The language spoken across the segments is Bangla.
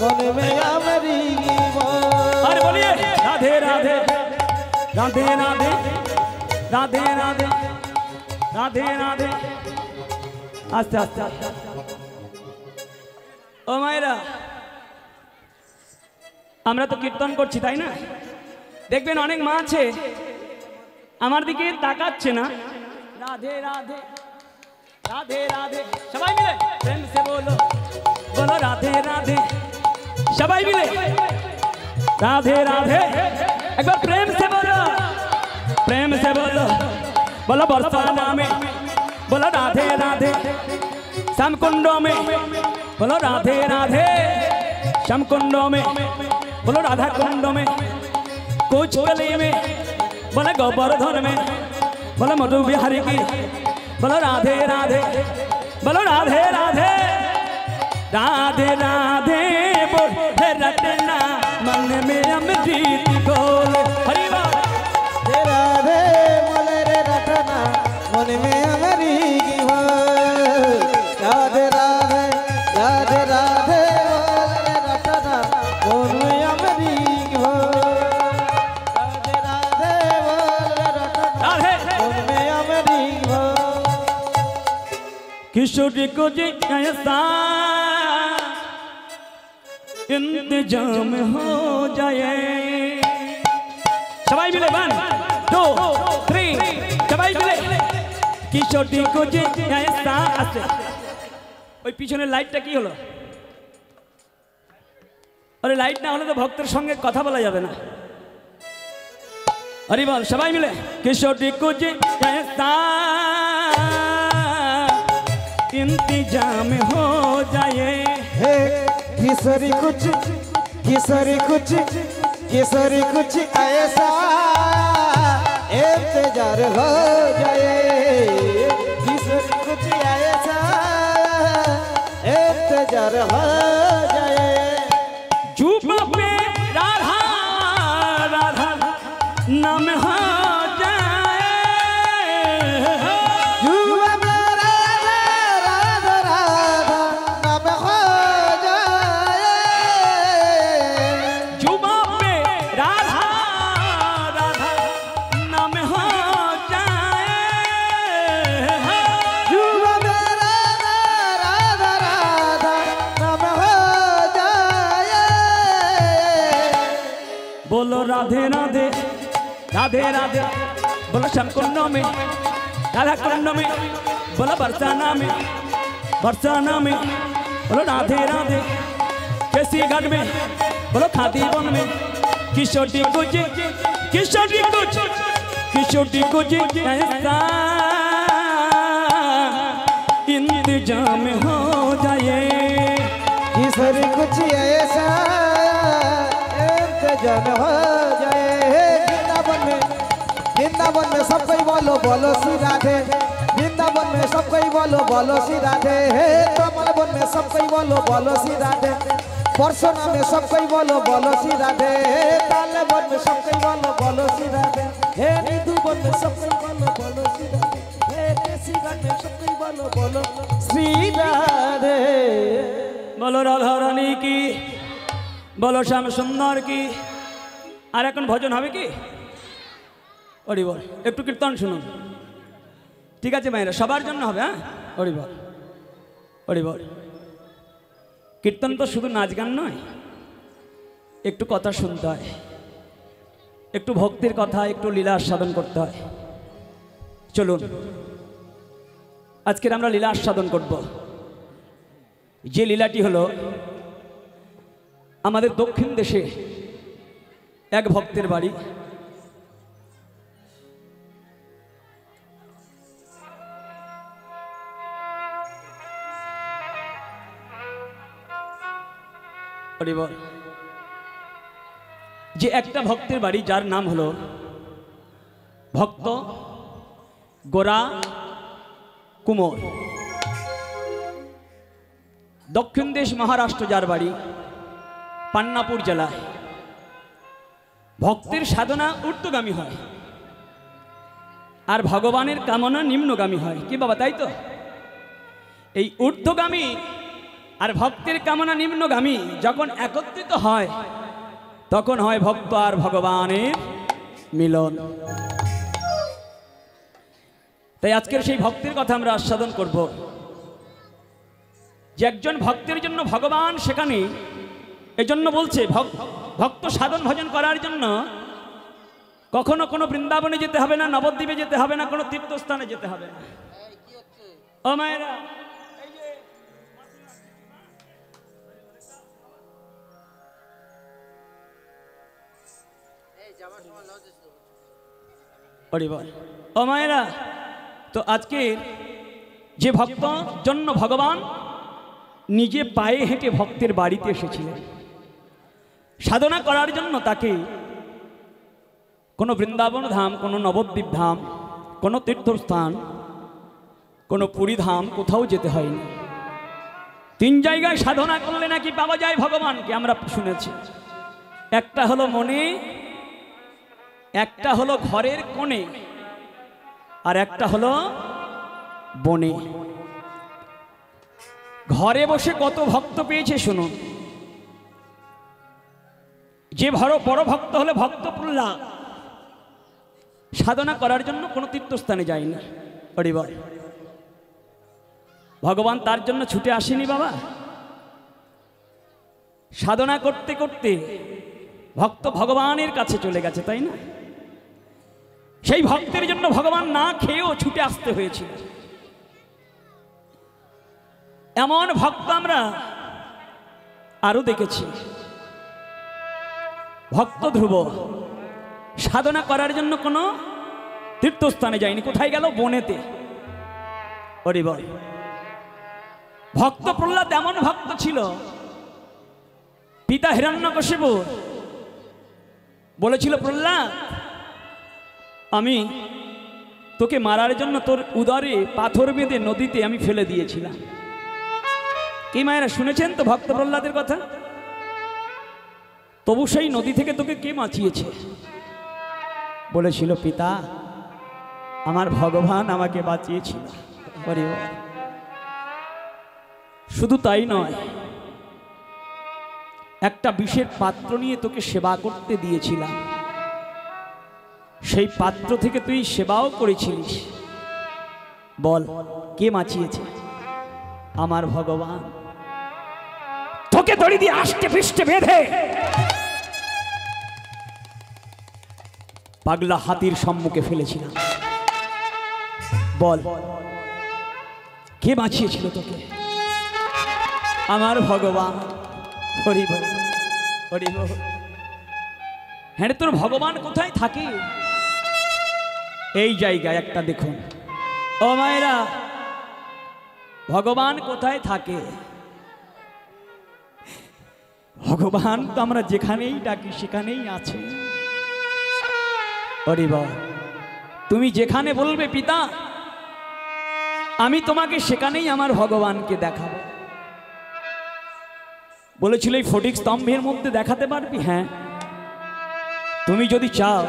मन में अमरी अरे बोलिए राधे राधे राधे राधे राधे राधे राधे राधे आस्ते आस्ते ओ मायरा আমরা তো কীর্তন করছি তাই না দেখবেন অনেক মা আছে আমার দিকে তাকাচ্ছে না রাধে রাধে राधे राधे सबाई मिले प्रेम से बोलो बोलो राधे राधे सबाई मिले राधे राधे एक बार प्रेम से बोलो बोलो बरसाना में बोलो राधे राधे श्यामकुंडों में बोलो राधे राधे श्यामकुंडों में बोलो राधा कुंडों में कुछ गली में बोलो गोवर्धन में बोलो मधु बिहारी की बोलो राधे राधे बोलो राधे राधे राधे राधे बोले रटना मन में अमृत घोले हरि राधे राधे बोले रे रटना मन में अमरी राधे राधे राधे राधे बोले रे रटना मन में अमरी राधे राधे बोले रटना मन में अमरी किशोरी को जी ऐसा इंतजाम हो जाए सबाई मिले 1 2 3 सबाई मिले किशोरी को जी ऐसा আছে ওই পিছনের লাইটটা কি হলো আরে লাইট না হলে তো ভক্তের সঙ্গে কথা বলা যাবে না আরে বল সবাই মিলে কিশোরি को जी ऐसा इंतजाम हो जाए हे किशोरी कुछ ऐसा इंतजार हो जाए किशोरी कुछ ऐसा इंतजार हो जाए जुबा पे राधा राधा नाम हो बोलो राधे राधे राधे राधे बोलो श्यामकुंड में राधा कुंड में बोलो बरसाना में बोलो राधे राधे केसी घाट में बोलो खादी वन में किशोरी कुछ ऐसा इंतजाम हो जाए किशोरी कुछ ऐसा जन हो जाए वृंदावन में सब कोई बोलो बोलो श्री राधे वृंदावन में सब कोई बोलो बोलो श्री राधे हे कमलवन में सब कोई बोलो बोलो श्री राधे परसोना में सब कोई बोलो बोलो श्री राधे हे तालवन में सब कोई बोलो बोलो श्री राधे हे निधुवन में सब कोई बोलो बोलो श्री राधे हे केसीगढ़ में सब कोई बोलो बोलो श्री राधे बोलो राधा रानी की बोलो श्याम सुंदर की আর এখন ভজন হবে কি ওরে বল একটু কীর্তন শুনুন ঠিক আছে মায়েরা সবার জন্য হবে হ্যাঁ ওরে বল কীর্তন তো শুধু নাচ গান নয় একটু কথা শুনতে হয় একটু ভক্তির কথা একটু লীলা আস্বাদন করতে হয় চলুন আজকে আমরা লীলা আস্বাদন করব যে লীলাটি হলো আমাদের দক্ষিণ দেশে এক ভক্তের বাড়ি যে একটা ভক্তের বাড়ি যার নাম হলো ভক্ত গোরা কুমোর দক্ষিণ দেশ মহারাষ্ট্র যার বাড়ি পান্নাপুর জেলায় ভক্তের সাধনা ঊর্ধ্বগামী হয় আর ভগবানের কামনা নিম্নগামী হয় কি বাবা তাই তো এই ঊর্ধ্বগামী আর ভক্তের কামনা নিম্নগামী, যখন একত্রিত হয় তখন হয় ভক্ত আর ভগবানের মিলন। তাই আজকের সেই ভক্তের কথা আমরা আস্বাদন করব, যে একজন ভক্তের জন্য ভগবান সেখানে, এজন্য বলছে ভক্ত সাধন ভজন করার জন্য কখনো কোনো বৃন্দাবনে যেতে হবে না, নবদ্বীপে যেতে হবে না, কোনো তীর্থস্থানে যেতে হবে না। ও মায়েরা, ও মায়েরা, তো আজকে যে ভক্ত জন্য ভগবান নিজে পায়ে হেঁটে ভক্তের বাড়িতে এসেছিলেন সাধনা করার জন্য, তাকে কোনো বৃন্দাবন ধাম, কোনো নবদ্বীপ ধাম, কোনো তীর্থস্থান, কোনো পুরী ধাম, কোথাও যেতে হয়নি। 3 জায়গায় সাধনা করলে নাকি পাওয়া যায় ভগবানকে, আমরা শুনেছি। একটা হলো মনে, একটা হলো ঘরের কোণে, আর একটা হলো বনে। ঘরে বসে কত ভক্ত পেয়েছে শুনুন। যে বড় ভক্ত হলে ভক্ত প্রহ্লাদ, সাধনা করার জন্য কোনো তীর্থস্থানে যায়নি। হরিবল, ভগবান তার জন্য ছুটে আসেনি বাবা। সাধনা করতে করতে ভক্ত ভগবানের কাছে চলে গেছে, তাই না? সেই ভক্তের জন্য ভগবান না খেয়েও ছুটে আসতে হয়েছিল। এমন ভক্ত আমরা আরো দেখেছি। ভক্ত ধ্রুব সাধনা করার জন্য কোনো তীর্থস্থানে যায়নি, কোথায় গেল? বনেতে। হরিবল। ভক্ত প্রহ্লাদ এমন ভক্ত ছিল, পিতা হিরণ্যকশিপু বলেছিল, প্রহ্লাদ আমি তোকে মারার জন্য তোর উদরে পাথর বেঁধে নদীতে আমি ফেলে দিয়েছিলাম। কি মায়েরা শুনেছেন তো ভক্ত প্রহ্লাদের কথা? তবু সেই নদী থেকে তোকে কে বাঁচিয়েছে? বলেছিল, পিতা আমার ভগবান আমাকে বাঁচিয়েছিল। শুধু তাই নয়, একটা বিষের পাত্র নিয়ে তোকে সেবা করতে দিয়েছিলাম, সেই পাত্র থেকে তুই সেবাও করেছিলিস। বল কে বাঁচিয়েছে? আমার ভগবান। তোকে দড়ি দিয়ে আষ্টে পৃষ্ঠে বেঁধে পাগলা হাতির সম্মুখে ফেলেছিলাম। বল কে বাঁচিয়েছিল তোকে? আমার ভগবান। হরি বল, হরি বল। হ্যাঁ, তোর ভগবান কোথায় থাকে? এই জায়গায় একটা দেখুন। ও মায়েরা, ভগবান কোথায় থাকে? ভগবান তো আমরা যেখানেই ডাকি সেখানেই আছে। হরি বল। তুমি যেখানে বলবে পিতা আমি তোমাকে সেখানেই আমার ভগবানকে দেখাবো। বলেছিল এই ফটিক স্তম্ভের মধ্যে দেখাতে পারবি? হ্যাঁ, তুমি যদি চাও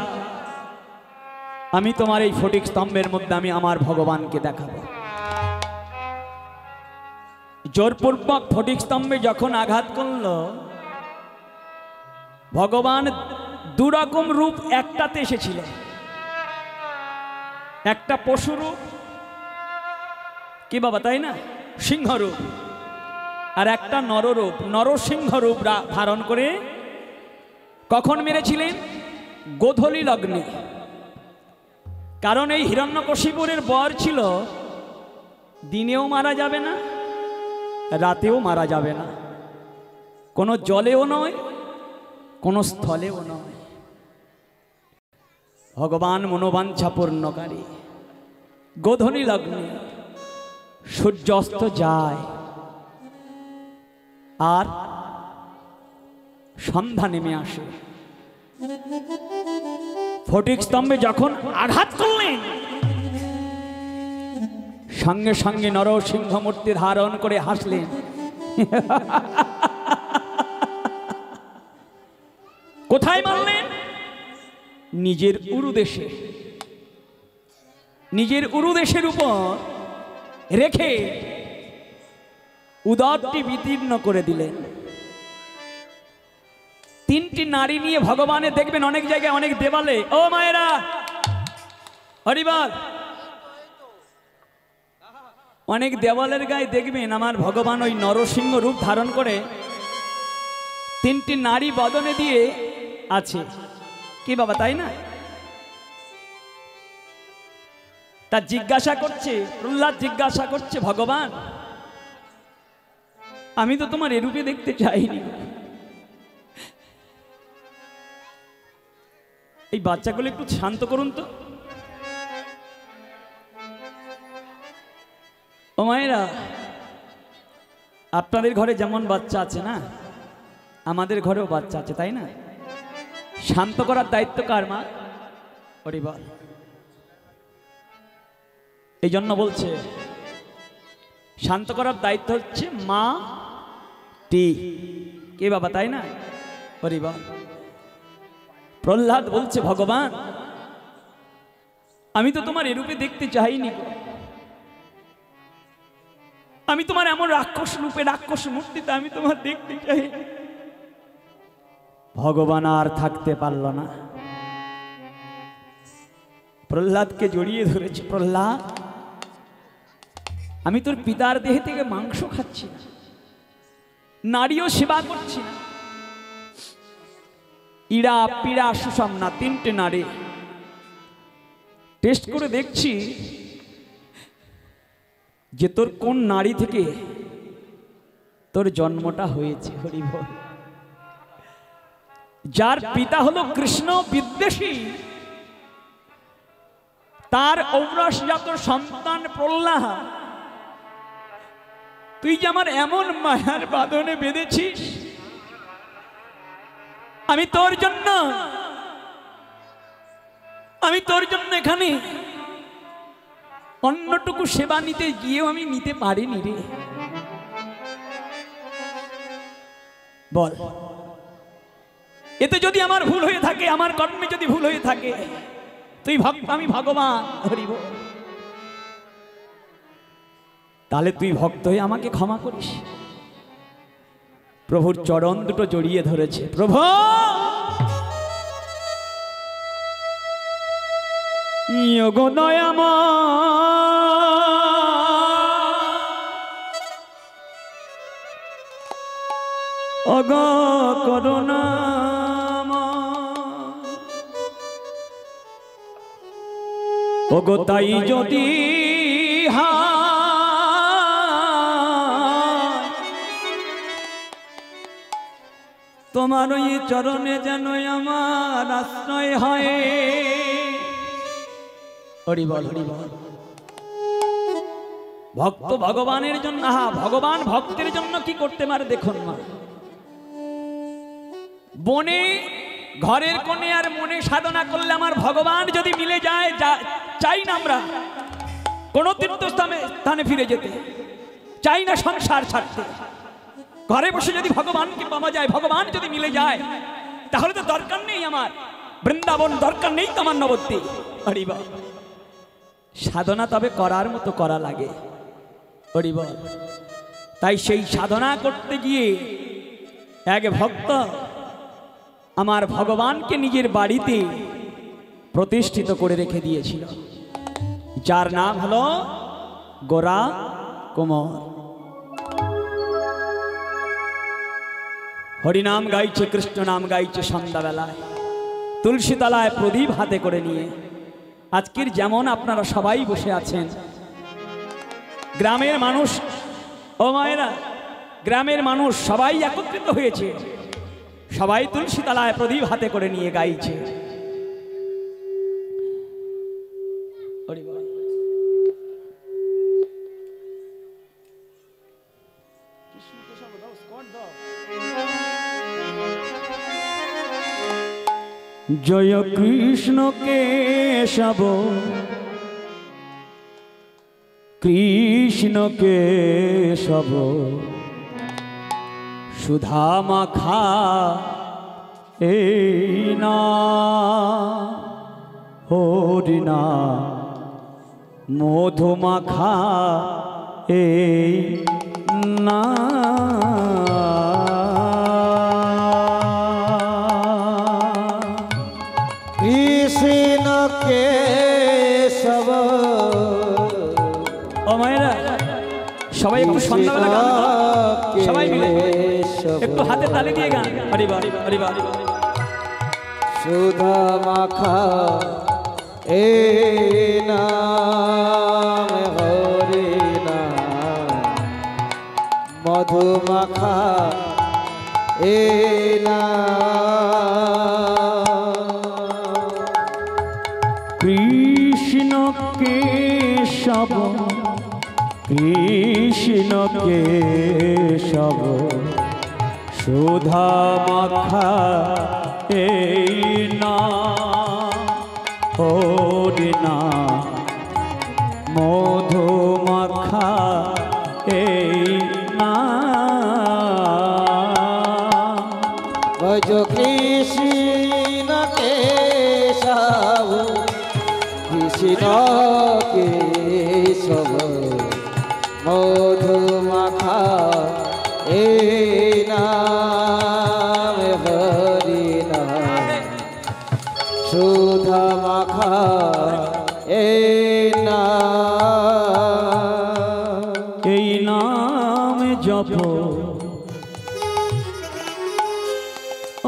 আমি তোমার এই ফটিক স্তম্ভের মধ্যে আমি আমার ভগবানকে দেখাবো। জোরপূর্বক ফটিক স্তম্ভে যখন আঘাত করল, ভগবান দুরকম রূপ একটাতে এসেছিল। একটা পশু রূপ, কি বাবা তাই না, সিংহ রূপ, আর একটা নররূপ, নরসিংহ রূপ ধারণ করে কখন মেরেছিলেন? গোধূলি লগ্নে। কারণ এই হিরণ্যকশিপুরের বর ছিল দিনেও মারা যাবে না, রাতেও মারা যাবে না, কোনো জলেও নয়, কোনো স্থলেও নয়। ভগবান মনোবাঞ্ছা পূর্ণকারী। গোধূলি লগ্নে সূর্য অস্ত যায় আর সন্ধ্যা নেমে আসে। ফটিক স্তম্ভে যখন আঘাত করলেন, সঙ্গে সঙ্গে নরসিংহ মূর্তি ধারণ করে হাসলেন। কোথায় মারলেন? নিজের উরুদেশে। নিজের উরুদেশের উপর রেখে উদরটি বিতীর্ণ করে দিলেন। তিনটি নারী নিয়ে ভগবানের দেখবেন অনেক জায়গায় অনেক দেওয়ালে, ও মায়েরা হরিবল, অনেক দেওয়ালের গায়ে দেখবেন আমার ভগবান ওই নরসিংহ রূপ ধারণ করে তিনটি নারী বদনে দিয়ে আছে। কি বাবা, তাই না? তা জিজ্ঞাসা করছে, প্রহ্লাদ জিজ্ঞাসা করছে, ভগবান আমি তো তোমার এরূপে দেখতে চাইনি। এই বাচ্চাগুলো একটু শান্ত করুন তো। ও মায়েরা, আপনাদের ঘরে যেমন বাচ্চা আছে না, আমাদের ঘরেও বাচ্চা আছে, তাই না? শান্ত করার দায়িত্ব কার মা? হরিবল। এই জন্য বলছে শান্ত করার দায়িত্ব হচ্ছে মা টি। কে বাবা, তাই না? হরিবল। প্রহ্লাদ বলছে, ভগবান আমি তো তোমার এরূপে দেখতে চাইনি, আমি তোমার এমন রাক্ষস রূপে রাক্ষস মূর্তিতে আমি তোমার দেখতে চাই। ভগবান আর থাকতে পারল না, প্রহ্লাদকে জড়িয়ে ধরেছে। প্রহ্লাদ, আমি তোর পিতার দেহ থেকে মাংস খাচ্ছি না, নারীও সেবা করছি না। ইড়া পিড়া সুষমনা তিনটে নারী টেস্ট করে দেখছি যে তোর কোন নারী থেকে তোর জন্মটা হয়েছে। হরিবল। যার পিতা হলো কৃষ্ণ বিদ্বেষী, তার ঔরসজাত সন্তান প্রহ্লাদ, তুই যে আমার এমন মায়ার বাঁধনে বেঁধেছিস, আমি তোর জন্য এখানে অন্যটুকু সেবা নিতে গিয়েও আমি নিতে পারিনি রে। বল, এতে যদি আমার ভুল হয়ে থাকে, আমার কর্মে যদি ভুল হয়ে থাকে, তুই ভক্ত আমি ভগবান, হরিব, তাহলে তুই ভক্ত হয়ে আমাকে ক্ষমা করিস। প্রভুর চরণ দুটো জড়িয়ে ধরেছে। প্রভু যোগো দয়াময় অগ করুণা, ওগো তাই যদি তোমার ওই চরণে যেন আমার আশ্রয় হয়। হরিবল, হরিবল। ভক্ত ভগবানের জন্য, ভগবান ভক্তের জন্য কি করতে পারে দেখুন মা। বনে ঘরের কোণে আর মনে সাধনা করলে আমার ভগবান যদি মিলে যায়, চাই না আমরা কোন তীর্থস্থানে ফিরে যেতে, চাই না সংসার ছাড়তে। ঘরে বসে যদি ভগবানকে পাওয়া যায়, ভগবান যদি মিলে যায়, তাহলে তো দরকার নেই আমার বৃন্দাবন, দরকার নেই তো আমার নবদ্বীপ। হরিবল। সাধনা তবে করার মতো করা লাগে। হরিবল। তাই সেই সাধনা করতে গিয়ে এক ভক্ত আমার ভগবানকে নিজের বাড়িতে প্রতিষ্ঠিত করে রেখে দিয়েছিল, যার নাম হলো গোরা কুমার। হরিনাম গাইছে, কৃষ্ণ নাম গাইছে সন্ধ্যাবেলায়, তুলসী তলায় প্রদীপ হাতে করে নিয়ে। আজকের যেমন আপনারা সবাই বসে আছেন, গ্রামের মানুষ, ও মায়েরা, গ্রামের মানুষ সবাই একত্রিত হয়েছে, সবাই তুলসী তলায় প্রদীপ হাতে করে নিয়ে গাইছে। জয় কৃষ্ণ কেশব, কৃষ্ণ কেশব, সুধা মাখা এই না হরিনা, মধু মাখা এই না কৃষ্ণ কেশব ও মায়েরা সবাই একটু সন্ধ্যাবেলা গান গাও। সবাই মিলে একটু হাতে তালি দিয়ে গান হরি বাবা হরি বাবা সুধা মাখা এ নাম হরি নাম মধু মাখা এ নাম কৃষ্ণ কেশব কৃষ্ণ কেশব সুধা মাখা এই নাম হরি নাম মধু মাখা এই নাম ভজ কৃষ্ণ কেশব কৃষ্ণ কেশব মধু মাখা এ নাম হরি নাম সুধা মাখা এ নাম এই নাম জপ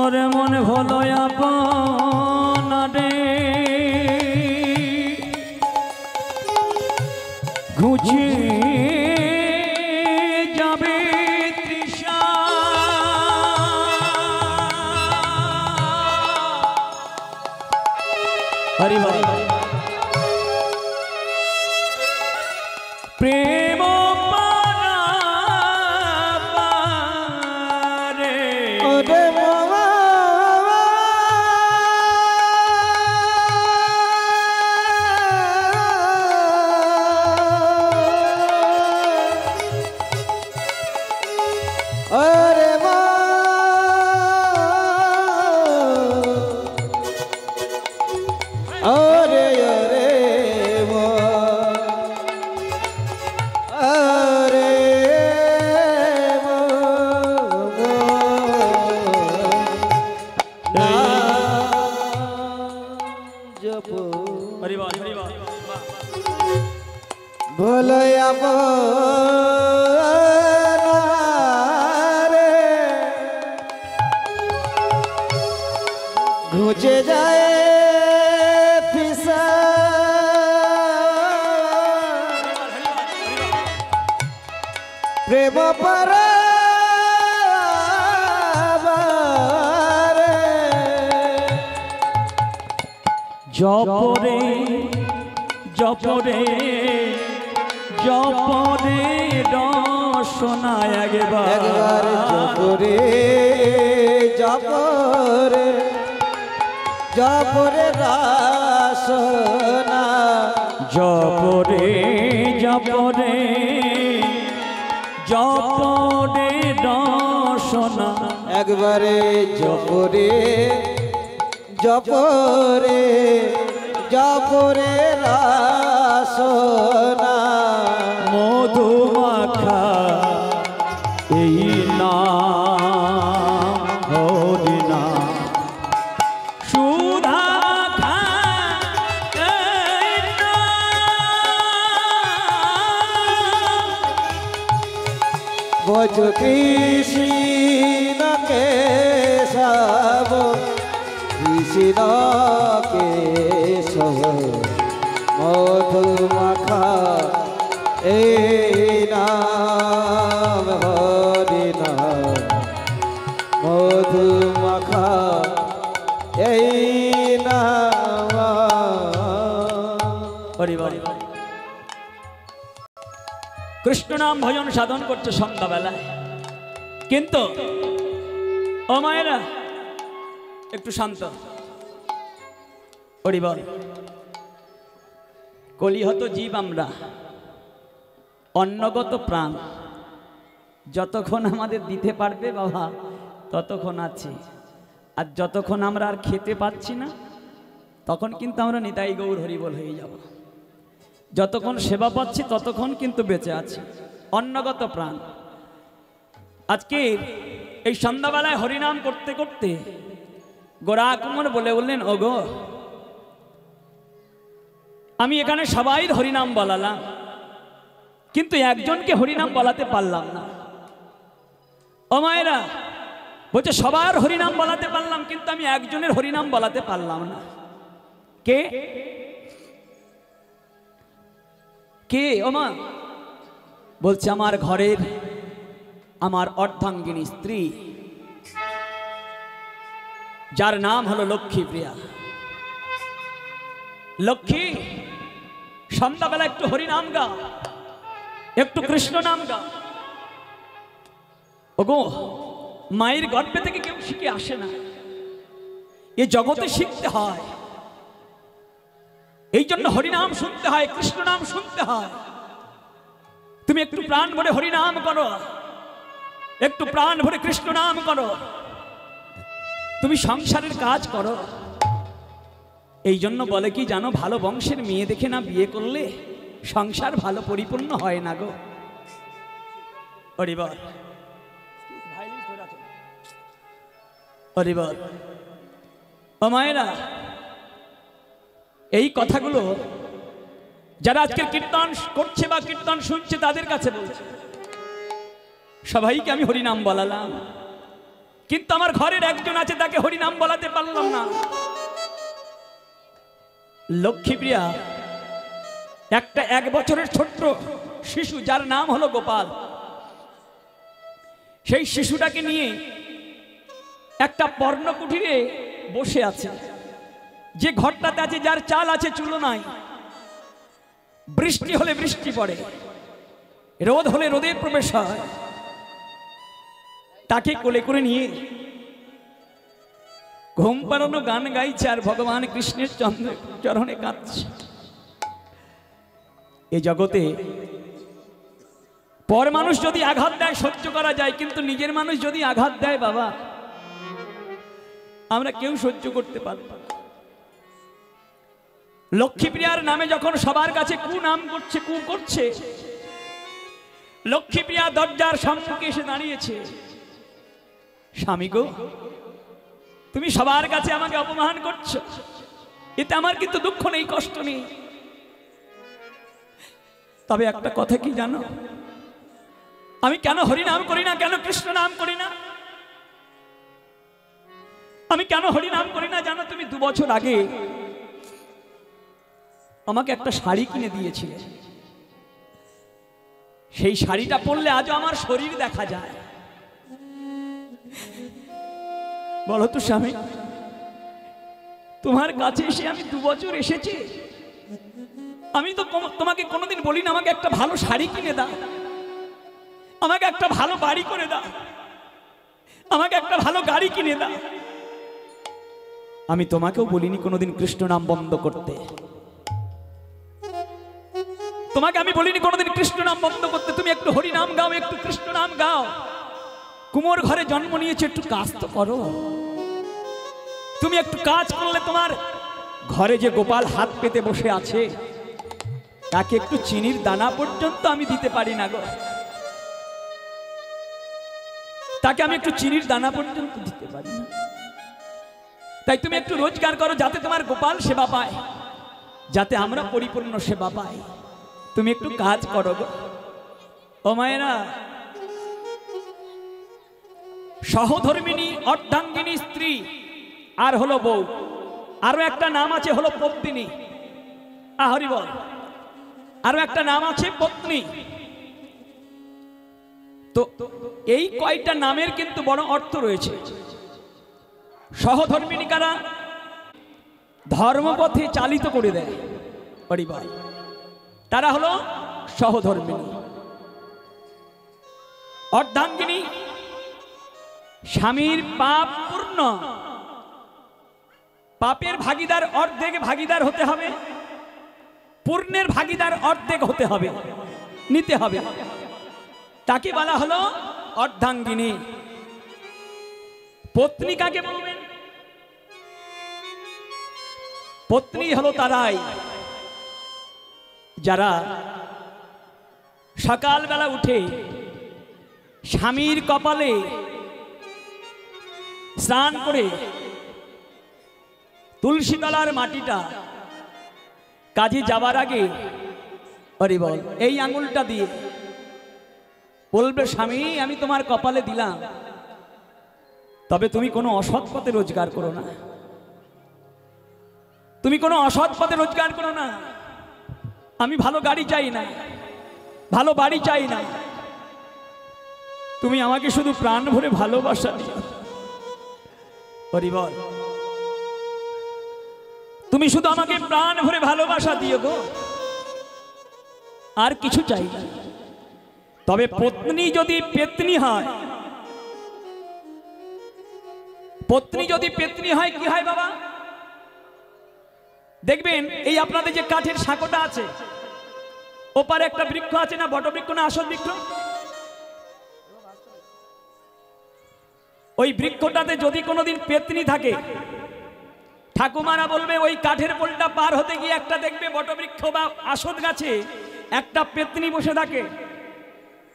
ওরে মনে হলো আপনারে ঘুচে যাবে তৃষা হরি হরি প্রেম পারে ওরে মামা ওরে মা ওরে ওরে মা ওরে মা জপ হরি বল হরি বল ভোলয়া রে ঘুচে যায় পিসা প্রেম পর জপরে জপরে জপরে রসনা একবার একবার জপরে জপরে জপরে রাসনা জপরে জপরে জপরে রসনা একবারে জপরে জপরে জপরে রাসনা মধু মাখা এই নাম হরি নাম সুধা মাখা এই নাম। ভজ কৃষ্ণ কেশব কৃষ্ণ কেশব মধু মাখা এই নাম হরি নাম মধু মাখা এই নাম হরি বল। কৃষ্ণ নাম ভজন সাধন করছে সন্ধ্যাবেলায়, কিন্তু ও মায়েরা একটু শান্ত। হরি বল। কলিহত জীব আমরা, অন্নগত প্রাণ, যতক্ষণ আমাদের দিতে পারবে বাবা ততক্ষণ আছি, আর যতক্ষণ আমরা আর খেতে পাচ্ছি না তখন কিন্তু আমরা নিতাই গৌর হরিবল হয়ে যাব। যতক্ষণ সেবা পাচ্ছি ততক্ষণ কিন্তু বেঁচে আছি, অন্নগত প্রাণ। আজকে এই সন্ধ্যাবেলায় হরিনাম করতে করতে গোরা কুমার বলে বললেন, ওগো আমি এখানে সবাই হরিনাম বলালাম, কিন্তু একজনকে হরিনাম বলাতে পারলাম না। ও মায়েরা বলছে, সবার হরিনাম বলাতে পারলাম, কিন্তু আমি একজনের হরিনাম বলাতে পারলাম না। কে কে? ও মা বলছে, আমার ঘরের আমার অর্ধাঙ্গিনী স্ত্রী, যার নাম হলো লক্ষ্মীপ্রিয়া। লক্ষ্মী, সন্ধ্যাবেলা একটু হরিনাম গাও, একটু কৃষ্ণ নাম গাও। ওগো, মায়ের গর্ভে থেকে কেউ শিখে আসে না, এ জগতে শিখতে হয়। এই জন্য হরিনাম শুনতে হয়, কৃষ্ণ নাম শুনতে হয়। তুমি একটু প্রাণ ভরে হরিনাম করো, একটু প্রাণ ভরে কৃষ্ণ নাম করো, তুমি সংসারের কাজ করো। এই জন্য বলে কি জানো, ভালো বংশের মেয়ে দেখে না বিয়ে করলে সংসার ভালো পরিপূর্ণ হয় না গো। হরিবল হরিবল। ও মায়েরা, এই কথাগুলো যারা আজকে কীর্তন করছে বা কীর্তন শুনছে তাদের কাছে বলছে। সবাইকে আমি হরিনাম বলালাম, কিন্তু আমার ঘরের একজন আছে, তাকে হরিনাম বলাতে পারলাম না। লক্ষ্মীপ্রিয়া একটা 1 বছরের ছোট্ট শিশু, যার নাম হলো গোপাল, সেই শিশুটাকে নিয়ে একটা পর্ণকুঠিরে বসে আছে। যে ঘরটাতে আছে, যার চাল আছে চুলো নাই, বৃষ্টি হলে বৃষ্টি পড়ে, রোদ হলে রোদের প্রবেশ হয়, তাকে কোলে করে নিয়ে ঘুম পাড়ানো গান গাইছে আর ভগবান কৃষ্ণের চরণে কাঁদছে। এই জগতে পর মানুষ যদি আঘাত দেয় সহ্য করা যায়, কিন্তু নিজের মানুষ যদি আঘাত দেয় বাবা, আমরা কেউ সহ্য করতে পারব না। লক্ষ্মীপ্রিয়ার নামে যখন সবার কাছে কুনাম করছে, কু করছে, লক্ষ্মীপ্রিয়া দরজার সম্মুখে এসে দাঁড়িয়েছে। স্বামী গো, তুমি সবার কাছে আমাকে অপমান করছো, এতে আমার কিন্তু দুঃখ নেই, কষ্ট নেই। তবে একটা কথা কি জানো, আমি কেন হরিনাম করি না, কেন কৃষ্ণ নাম করি না? আমি কেন হরিনাম করি না জানো? তুমি 2 বছর আগে আমাকে একটা শাড়ি কিনে দিয়েছিলে। সেই শাড়িটা পরলে আজও আমার শরীর দেখা যায়। বলো তো স্বামী, তোমার কাছে এসে আমি 2 বছর এসেছি, আমি তো তোমাকে কোনোদিন বলি না আমাকে একটা ভালো শাড়ি কিনে দাও, আমাকে একটা ভালো বাড়ি করে দাও, আমাকে একটা ভালো গাড়ি কিনে দাও। আমি তোমাকেও বলিনি কোনোদিন কৃষ্ণ নাম বন্ধ করতে, তোমাকে আমি বলিনি কোনোদিন কৃষ্ণ নাম বন্ধ করতে। তুমি একটু হরি নাম গাও, একটু কৃষ্ণ নাম গাও। কুমোর ঘরে জন্ম নিয়েছে, একটু কাজ তো করো। তুমি একটু কাজ করলে তোমার ঘরে যে গোপাল হাত পেতে বসে আছে, তাকে একটু চিনির দানা পর্যন্ত আমি দিতে পারি না গো, তাকে আমি একটু চিনির দানা পর্যন্ত দিতে পারি না। তাই তুমি একটু রোজগার করো, যাতে তোমার গোপাল সেবা পায়, যাতে আমরা পরিপূর্ণ সেবা পাই। তুমি একটু কাজ করো গো। ও মায়েরা, সহধর্মিনী, অর্ধাঙ্গিনী স্ত্রী আর হলো বউ, আরো একটা নাম আছে হলো পত্নী। হরি বল। আরো একটা নাম আছে পত্নী। তো এই কয়টা নামের কিন্তু বড় অর্থ রয়েছে। সহধর্মিনী কারা? ধর্মপথে চালিত করে দেয়। হরি বল। তারা হলো সহধর্মিনী। অর্ধাঙ্গিনী, স্বামীর পাপ পূর্ণ, পাপের ভাগীদার অর্ধেক ভাগীদার হতে হবে, পূর্ণের ভাগীদার অর্ধেক হতে হবে, নিতে হবে, তাকে বলা হলো অর্ধাঙ্গিনী। পত্নী কাকে বলবেন? পত্নী হলো তারাই যারা সকালবেলা উঠে স্বামীর কপালে স্নান করে তুলসী তলার মাটিটা কাজে যাবার আগে আরে বল এই আঙুলটা দিয়ে বলবে, স্বামী আমি তোমার কপালে দিলাম, তবে তুমি কোনো অসৎ পথে রোজগার করো না, তুমি কোনো অসৎ পথে রোজগার করো না। আমি ভালো গাড়ি চাই না, ভালো বাড়ি চাই না, তুমি আমাকে শুধু প্রাণ ভরে ভালোবাসা দিও। বল তুমি শুধু আমাকে প্রাণ ভরে ভালোবাসা দিও গো, আর কিছু চাই না। তবে পত্নী যদি পেতনি হয়, পত্নী যদি পেতনি হয় কি হয় বাবা? দেখবেন এই আপনাদের যে কাঠের সাঁকোটা আছে, ওপারে একটা বৃক্ষ আছে না, বটবৃক্ষ না আসল বৃক্ষ, ওই বৃক্ষটাতে যদি কোনোদিন পেতনি থাকে, ঠাকুমারা বলবে ওই কাঠের পোলটা পার হতে গিয়ে একটা দেখবে বটবৃক্ষ বা আসদ গাছে একটা পেতনি বসে থাকে।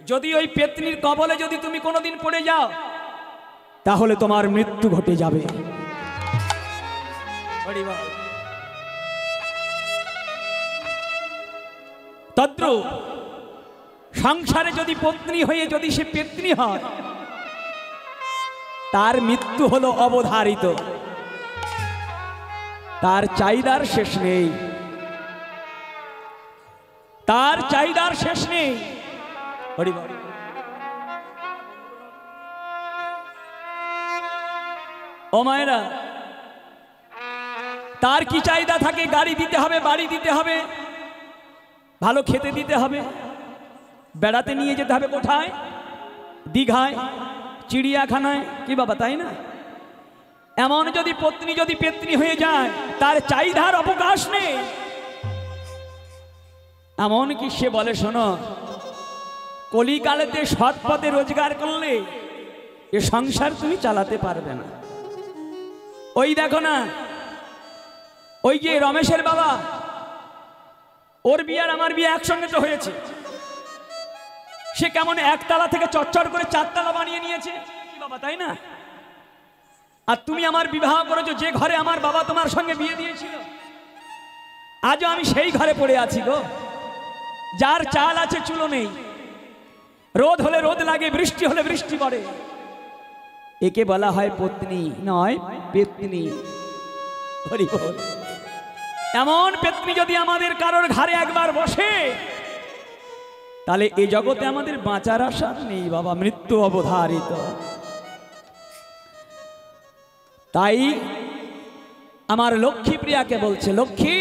যদি ওই পেতনির কবলে যদি তুমি কোনোদিন পড়ে যাও, তাহলে তোমার মৃত্যু ঘটে যাবে। তদ্রূপ সংসারে যদি পত্নী হয়ে যদি সে পেতনি হয়, তার মৃত্যু হলো অবধারিত, তার চাহিদার শেষ নেই, তার চাহিদার শেষ নেই। ও মায়েরা, তার কি চাহিদা থাকে? গাড়ি দিতে হবে, বাড়ি দিতে হবে, ভালো খেতে দিতে হবে, বেড়াতে নিয়ে যেতে হবে কোথায়? দীঘায়, চিড়িয়াখানায়, কি বাবা তাই না? এমন যদি পত্নী যদি পেতনি হয়ে যায়, তার চাহিদার অবকাশ নেই। এমন কি সে বলে, শোনো, কলিকালেতে সৎ পথে রোজগার করলে এ সংসার তুমি চালাতে পারবে না। ওই দেখো না, ওই যে রমেশের বাবা, ওর বিয়ে আর আমার বিয়ে একসঙ্গে তো হয়েছে, সে কেমন একতলা থেকে চচ্চর করে চারতলা বানিয়ে নিয়েছে, কি বাবা তাই না? আর তুমি আমার বিবাহ করেছো যে ঘরে আমার বাবা তোমার সঙ্গে বিয়ে দিয়েছিল, আজও আমি সেই ঘরে পড়ে আছি গো। যার চাল আছে চুলো নেই, রোদ হলে রোদ লাগে, বৃষ্টি হলে বৃষ্টি পড়ে, একে বলা হয় পত্নী নয় পেতনি। হরি বল। এমন পেতনি যদি আমাদের কারোর ঘরে একবার বসে, তাহলে এই জগতে আমাদের বাঁচার আশা নেই বাবা, মৃত্যু অবধারিত। তাই আমার লক্ষ্মী প্রিয়াকে বলছে, লক্ষ্মী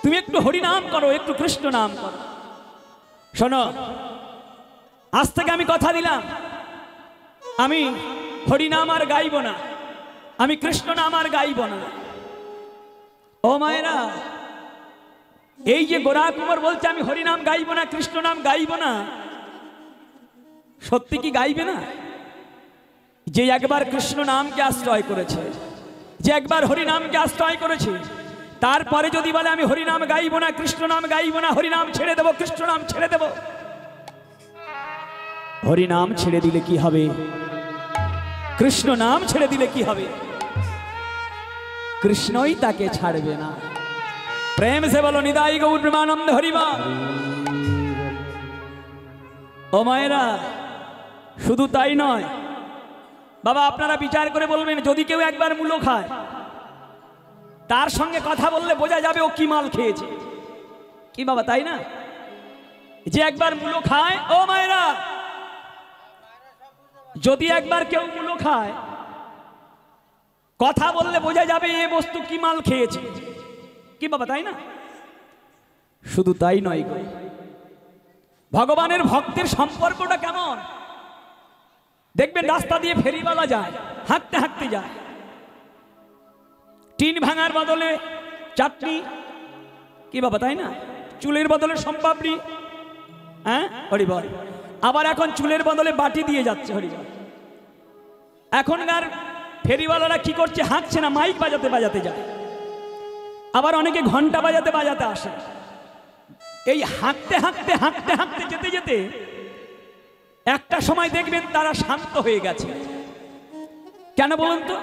তুমি একটু হরিনাম করো, একটু কৃষ্ণ নাম করো। শোনো, আজ থেকে আমি কথা দিলাম, আমি হরিনাম আর গাইব না, আমি কৃষ্ণ নাম আর গাইব না। ও মায়েরা, এই যে গোরা কুমার বলছে আমি হরিনাম গাইব না, কৃষ্ণ নাম গাইব না, সত্যি কি গাইবে না? যে একবার কৃষ্ণ নামকে আশ্রয় করেছে, যে একবার হরিনামকে আশ্রয় করেছে, তারপরে যদি বলে আমি হরিনাম গাইব না, কৃষ্ণ নাম গাইব না, হরিনাম ছেড়ে দেব, কৃষ্ণ নাম ছেড়ে দেব, হরিনাম ছেড়ে দিলে কি হবে? কৃষ্ণ নাম ছেড়ে দিলে কি হবে? কৃষ্ণই তাকে ছাড়বে না। প্রেম সে বলো নিদাই গৌর প্রেমানন্দ হরিবা। ও মায়েরা, শুধু তাই নয় বাবা, আপনারা বিচার করে বলবেন, যদি কেউ একবার মূলো খায়, তার সঙ্গে কথা বললে বোঝা যাবে ও কি মাল খেয়েছে, কি বাবা তাই না? যে একবার মূলো খায়, ও মায়েরা, যদি একবার কেউ মূলো খায়, কথা বললে বোঝা যাবে এ বস্তু কি মাল খেয়েছে, কি বাবা তাই না? শুধু তাই নয় গো, ভগবানের ভক্তের সম্পর্কটা কেমন দেখবেন। রাস্তা দিয়ে ফেরিওয়ালা যায়, হাঁটতে হাঁটতে যায়, টিন ভাঙার বদলে চাটনি, কি বাবা তাই না? চুলের বদলে সম্পাপড়ি, হ্যাঁ হরিবল। আবার এখন চুলের বদলে বাটি দিয়ে যাচ্ছে, হরিবল। এখনকার ফেরিওয়ালারা কি করছে? হাঁকছে না, মাইক বাজাতে বাজাতে যায়। আবার অনেকে ঘন্টা বাজাতে বাজাতে আসে। এই হাঁকতে হাঁকতে হাঁকতে হাঁকতে যেতে যেতে একটা সময় দেখবেন তারা শান্ত হয়ে গেছে। কেন বলুন তো?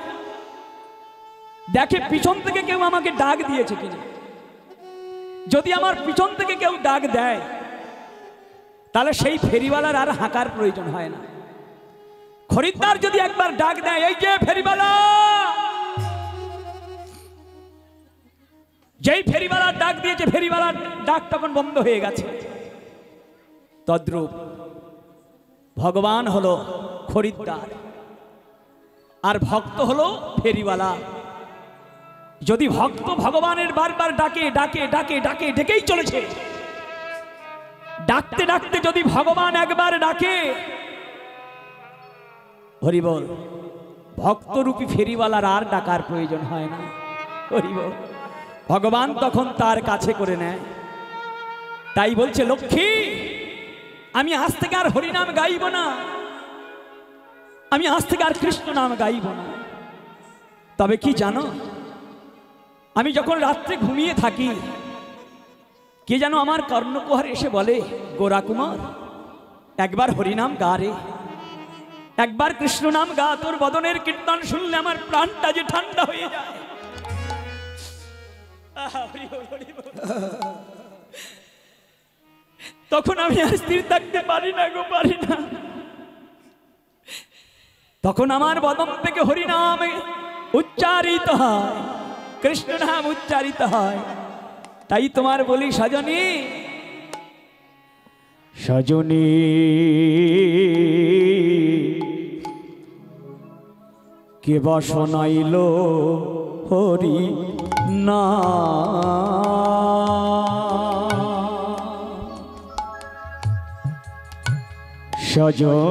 দেখে পিছন থেকে কেউ আমাকে ডাক দিয়েছে কিনা। যদি আমার পিছন থেকে কেউ ডাক দেয় তাহলে সেই ফেরিওয়ালার আর হাঁকার প্রয়োজন হয় না। খরিদ্দার যদি একবার ডাক দেয়, এই যে ফেরিওয়ালা, যেই ফেরিওয়ালার ডাক দিয়েছে ফেরিওয়ালার ডাক তখন বন্ধ হয়ে গেছে। তদ্রূপ ভগবান হলো খরিদ্দার আর ভক্ত হলো ফেরিওয়ালা। যদি ভক্ত ভগবানের বারবার ডাকে ডাকে ডাকে ডাকে ডেকেই চলেছে, ডাকতে ডাকতে যদি ভগবান একবার ডাকে, হরি বল, ভক্তরূপী ফেরিওয়ালার আর ডাকার প্রয়োজন হয় না। হরি বল, ভগবান তখন তার কাছে করে নেয়। তাই বলছে লক্ষ্মী, আমি আজ থেকে আর হরিনাম গাইব না, আমি আজ থেকে আর কৃষ্ণ নাম গাইব না। তবে কি জানো, আমি যখন রাত্রে ঘুমিয়ে থাকি, কে যেন আমার কর্ণকুহার এসে বলে, গোরা কুমার একবার হরিনাম গা রে, একবার কৃষ্ণ নাম গা, তোর বদনের কীর্তন শুনলে আমার প্রাণটা যে ঠান্ডা হয়ে যায়। তখন আমি আর স্থির থাকতে পারি না গো, পারি না। তখন আমার বদন থেকে হরিনাম উচ্চারিত হয়, কৃষ্ণ নাম উচ্চারিত হয়। তাই তোমার বলি সজনী, সজনী কে বসনাইল হরি না, সজনী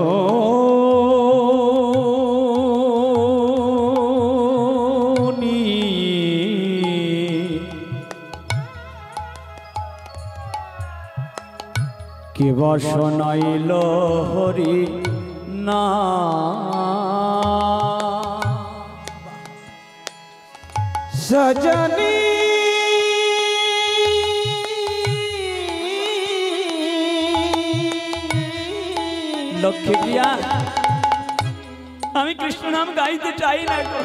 কে বসনাইল হরি না, সজনী লক্ষ্মী প্রিয়া, আমি কৃষ্ণ নাম গাইতে চাই না গো।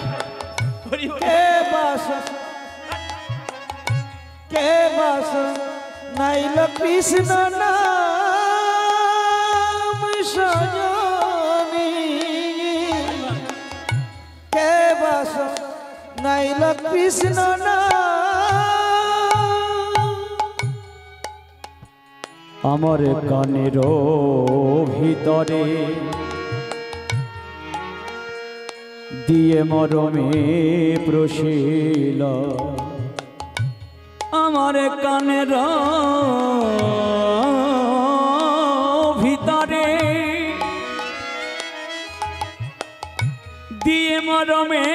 কে বাস নাইল কৃষ্ণ নাম, সজনী কে বাস নাইল কৃষ্ণ নাম, আমার কানের ভিতরে দিয়ে মরমে প্রশীল, আমার কানের ভিতরে দিয়ে মরমে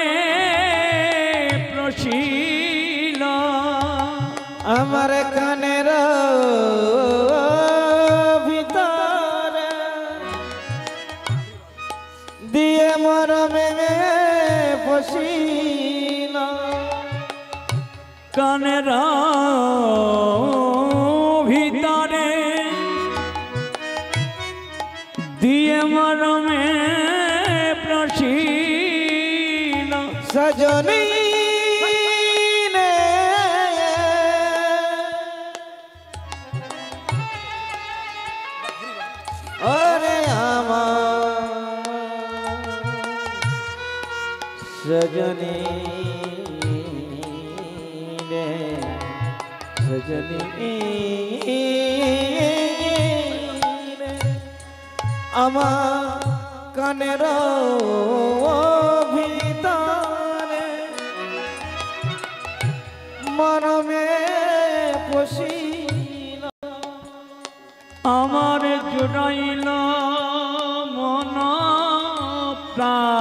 প্রশীল, আমার কানের ভিতরে দিয়ে মরমে বসিল, কানের ভিতরে দিয়ে মরমে প্রশীল, সজনী রে ওরে আমার সজনী রে, সজনী রে, আমার কানের ভিতরে মরমে পশিল, আমার জুড়াইল মন প্রাণ,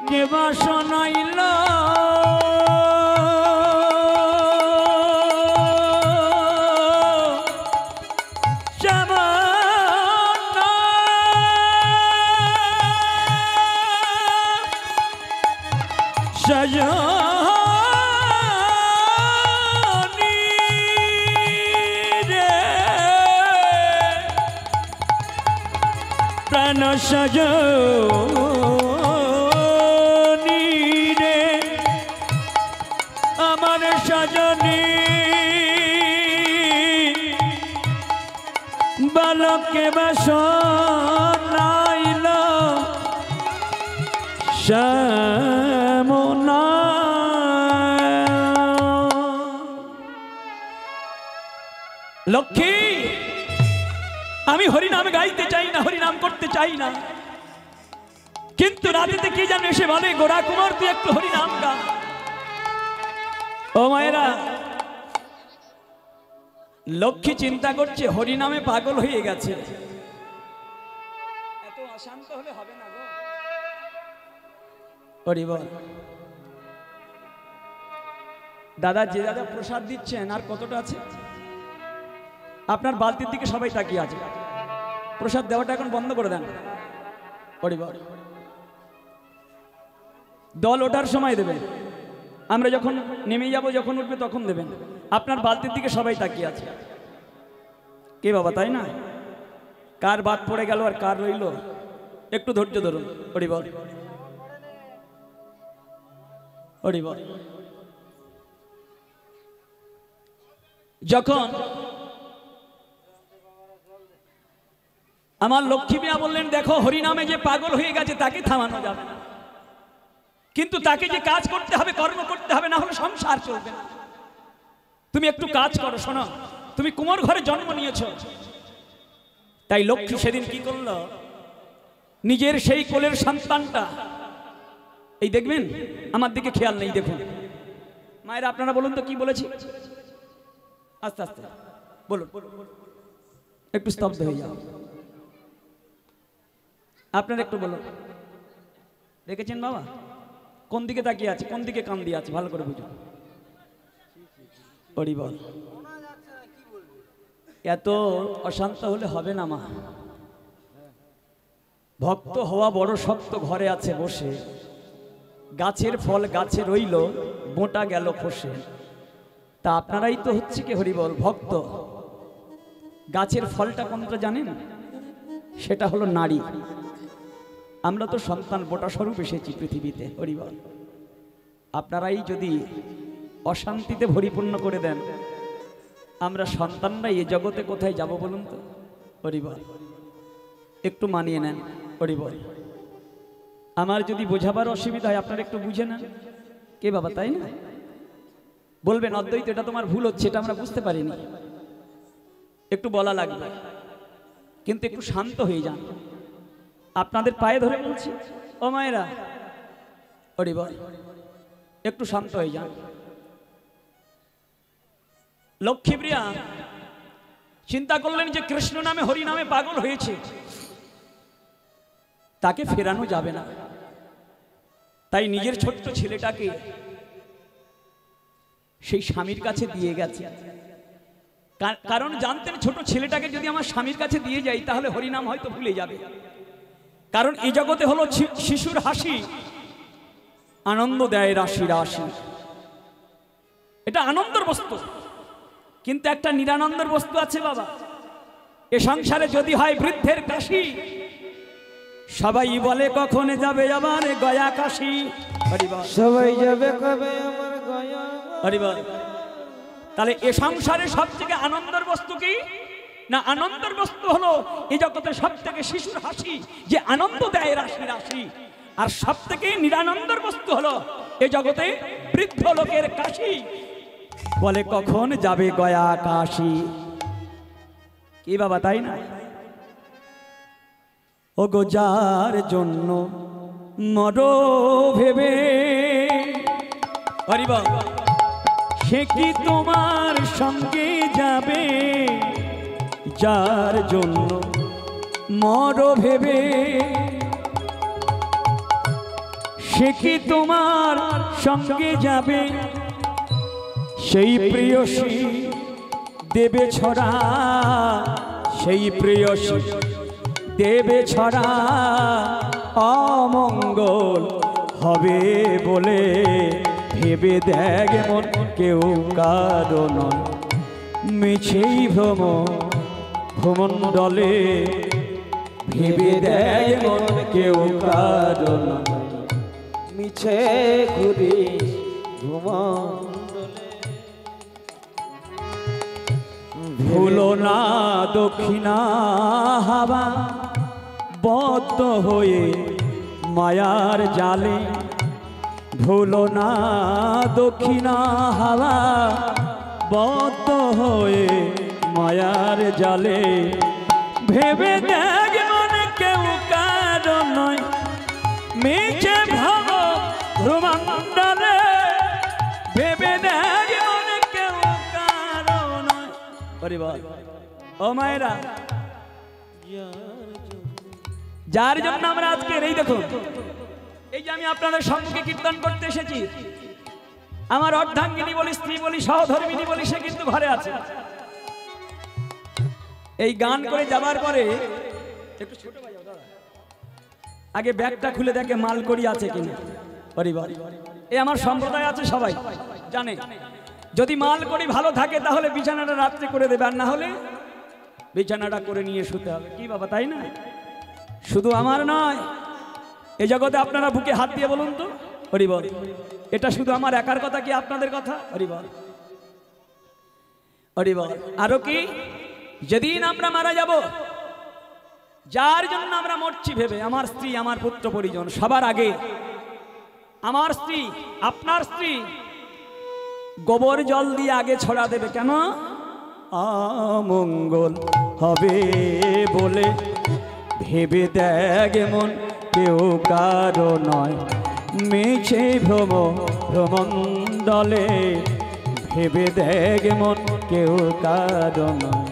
কে বাসনাইল সজনী প্রাণ সজনী রে আমার সজনী বালকে বাসনাইল শ্যামনা। লক্ষ্মী আমি হরিনাম গাইতে চাই না, হরিনাম করতে চাই না, কিন্তু রাতেতে কি জানো এসে বলে গোরা কুমার তুই একটু হরিনাম গা। ও মায়েরা, লক্ষ্মী চিন্তা করছে হরিনামে পাগল হয়ে গেছে, এত অশান্ত হলে হবে না গো। হরি বল। দাদা যে দাদা প্রসাদ দিচ্ছেন আর কতটা আছে? আপনার বালতির দিকে সবাই তাকিয়ে আছে, প্রসাদ দেওয়াটা এখন বন্ধ করে দেন। হরি বল। দল ওঠার সময় দেবেন, আমরা যখন নেমে যাব যখন উঠবে তখন দেবেন। আপনার বালতির দিকে সবাই তাকিয়ে আছে। কে বাবা, তাই না? কার বাদ পড়ে গেল আর কার রইল, একটু ধৈর্য ধরুন। হরি বল, হরি বল। যখন আমার লক্ষ্মী মিয়া বললেন দেখো হরিনামে যে পাগল হয়ে গেছে তাকে থামানো যাবে না, কিন্তু তাকে যে কাজ করতে হবে, কর্ম করতে হবে, না হলে সংসার চলবে না। তুমি একটু কাজ করো। শোনো, তুমি কুমার ঘরে জন্ম নিয়েছ, তাই লক্ষ্মী সেদিন কি করলো, নিজের সেই কোলের সন্তানটা, এই দেখবেন আমার দিকে খেয়াল নেই, দেখুন মায়েরা আপনারা বলুন তো কি বলেছি, আস্তে আস্তে বলুন, একটু স্তব্ধ হয়ে যাও। আপনারা একটু বলুন, দেখেছেন বাবা কোন দিকে তাকিয়ে আছে, কোন দিকে কান দিয়ে আছে, ভালো করে বুঝুন। হরি বল। এত অশান্ত হলে হবে না মা, ভক্ত হওয়া বড় শক্ত। ঘরে আছে বসে, গাছের ফল গাছে রইল, বোঁটা গেল খসে। তা আপনারাই তো হচ্ছে কি হরি বল ভক্ত। গাছের ফলটা কোনটা জানেন? সেটা হলো নারী। আমরা তো সন্তান বোটা স্বরূপ এসেছি পৃথিবীতে। হরি বল। আপনারাই যদি অশান্তিতে পরিপূর্ণ করে দেন, আমরা সন্তানরা এই জগতে কোথায় যাব বলুন তো? হরি বল। একটু মানিয়ে নেন। হরি বল। আমার যদি বোঝাবার অসুবিধা হয় আপনারা একটু বুঝে নেন। কে বাবা, তাই না? বলবেন অদ্বৈত এটা তোমার ভুল হচ্ছে, এটা আমরা বুঝতে পারিনি, একটু বলা লাগবে, কিন্তু একটু শান্ত হয়ে যান। আপনাদের পায়ে ধরে বলছি ও মায়েরা, হরি বল, একটু শান্ত হয়ে যান। লক্ষ্মীপ্রিয়া চিন্তা করলেন যে কৃষ্ণ নামে হরি নামে পাগল হয়েছে, তাকে ফেরানো যাবে না, তাই নিজের ছোট্ট ছেলেটাকে সেই স্বামীর কাছে দিয়ে গেছে। কারণ জানতেন ছোট ছেলেটাকে যদি আমার স্বামীর কাছে দিয়ে যাই তাহলে হরিনাম হয়তো ভুলে যাবে। কারণ এই জগতে হলো শিশুর হাসি আনন্দ দেয় রাশি রাশি, এটা আনন্দের বস্তু। কিন্তু একটা নিরানন্দের বস্তু আছে বাবা, এ সংসারে যদি হয় বৃদ্ধের কাশি, সবাই বলে কখন যাবে আমার গয়া কাশি। সবাই যাবে কবে আমার গয়া। হরিবল। তাহলে এ সংসারে সব থেকে আনন্দের বস্তু কি না? আনন্দের বস্তু হলো এই জগতে সব থেকে শিশুর হাসি, যে আনন্দ দেয় রাশি রাশি। আর সব থেকে নিরানন্দের বস্তু হলো এ জগতে বৃদ্ধ লোকের কাশি, বলে কখন যাবে গয়া কাশি। কি বাবা, তাই না? ও গো যার জন্য মরো ভেবে, হরিবল, সে কি তোমার সঙ্গে যাবে? যার জন্য মরো ভেবে, সে কি তোমার সঙ্গে যাবে? সেই প্রিয়সী দেবে ছড়া, সেই প্রিয়সী দেবে ছড়া, অমঙ্গল হবে বলে ভেবে দেখ মন কেউ কারণ মিছেই ভ্রমণ্ডলে ভেবে দেয় মন কেউ কারণ মিছে ঘুরি ভুমণ্ডলে। ভুলো না দক্ষিণা হাওয়া বদ্ধ হয়ে মায়ার জালে, ভুলো না দক্ষিণা হাওয়া বদ্ধ হয়ে মায়ার জালে, ভেবে দেখ মনে কেউ কারণ নয় মিছে ভাব ভ্রমণ্ডলে, ভেবে দেখ মনে কেউ কারণ নয়। ও মায়েরা, যার জন্য আমরা আজকে এই দেখুন, এই যে আমি আপনাদের সম্মুখে কীর্তন করতে এসেছি, আমার অর্ধাঙ্গিনী বলি, স্ত্রী বলি, সহধর্মিনী বলি, সে কিন্তু ঘরে আছে। এই গান করে যাবার পরে একটু ছোট ভাই আগে ব্যাগটা খুলে দেখে মাল করি আছে কিনা। পরিবার এই আমার সম্প্রদায় আছে, সবাই জানে যদি মাল করি ভালো থাকে তাহলে বিছানাটা রাত্রে করে দেবে, আর না হলে বিছানাটা করে নিয়ে শুতে হবে। কি বাবা, তাই না? শুধু আমার নয়, এই জগতে আপনারা বুকে হাত দিয়ে বলুন তো, হরিবল, এটা শুধু আমার একার কথা কি আপনাদের কথা? হরিবল হরিবল। আরো কি, যেদিন আমরা মারা যাব, যার জন্য আমরা মরছি ভেবে, আমার স্ত্রী, আমার পুত্র পরিজন, সবার আগে আমার স্ত্রী, আপনার স্ত্রী গোবর জল দিয়ে আগে ছড়া দেবে। কেন? অমঙ্গল হবে বলে ভেবে দেখ মন কেউ কারো নয় মিছে ভ্রমণ্ডলে, ভেবে দেখ মন কেউ কারো নয়।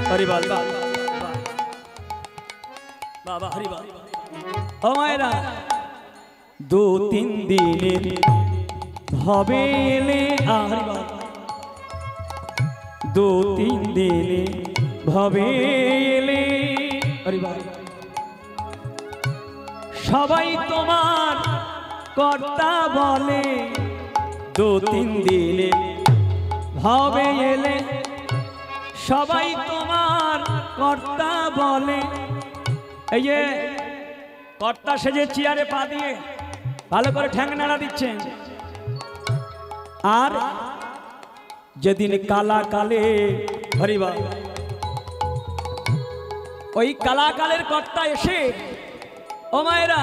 হরিবল বাবা, হরিবল। ও মায়েরা, 2-3 দিনের হবে এলে, হরিবল, 2-3 দিনে ভবে এলে, হরিবল, সবাই তোমার কর্তা বলে, 2-3 দিনে ভবে এলে সবাই তোমার কর্তা বলে। এই যে কর্তা সেজে চেয়ারে পা দিয়ে ভালো করে ঠ্যাং নাড়া দিচ্ছেন, আর যেদিন কালা কালে, হরিবল, ওই কালাকালের কর্তা এসে, ও মায়েরা,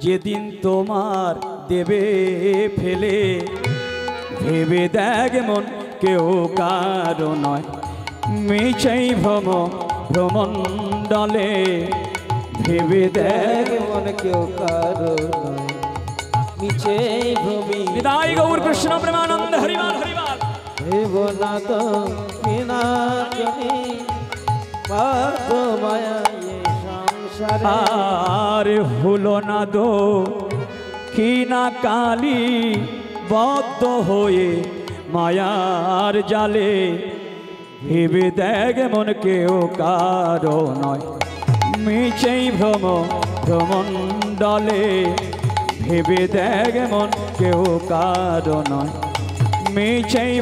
যেদিন তোমার দেবে ফেলে, ভেবে দেখ মন কেউ কারো নয় মিছেই ভ্রমণ্ডলে, ভেবে দেখ মন কেউ কারো নয় মিছেই ভ্রমি। বিদায় গৌর কৃষ্ণ প্রেমানন্দ, হরিবল হরিবল। ভেব না তো বিনা জনি পাদ মায়া সংসারে, আর হলো না দো কিনা কালী বদ্ধ হয়ে মায়ার জালে, ভেবে দেখ মন কেউ কারো নয় মিছেই ভ্রমণ্ডলে, ভেবে দেখ মন কেউ কারো নয় মিছেই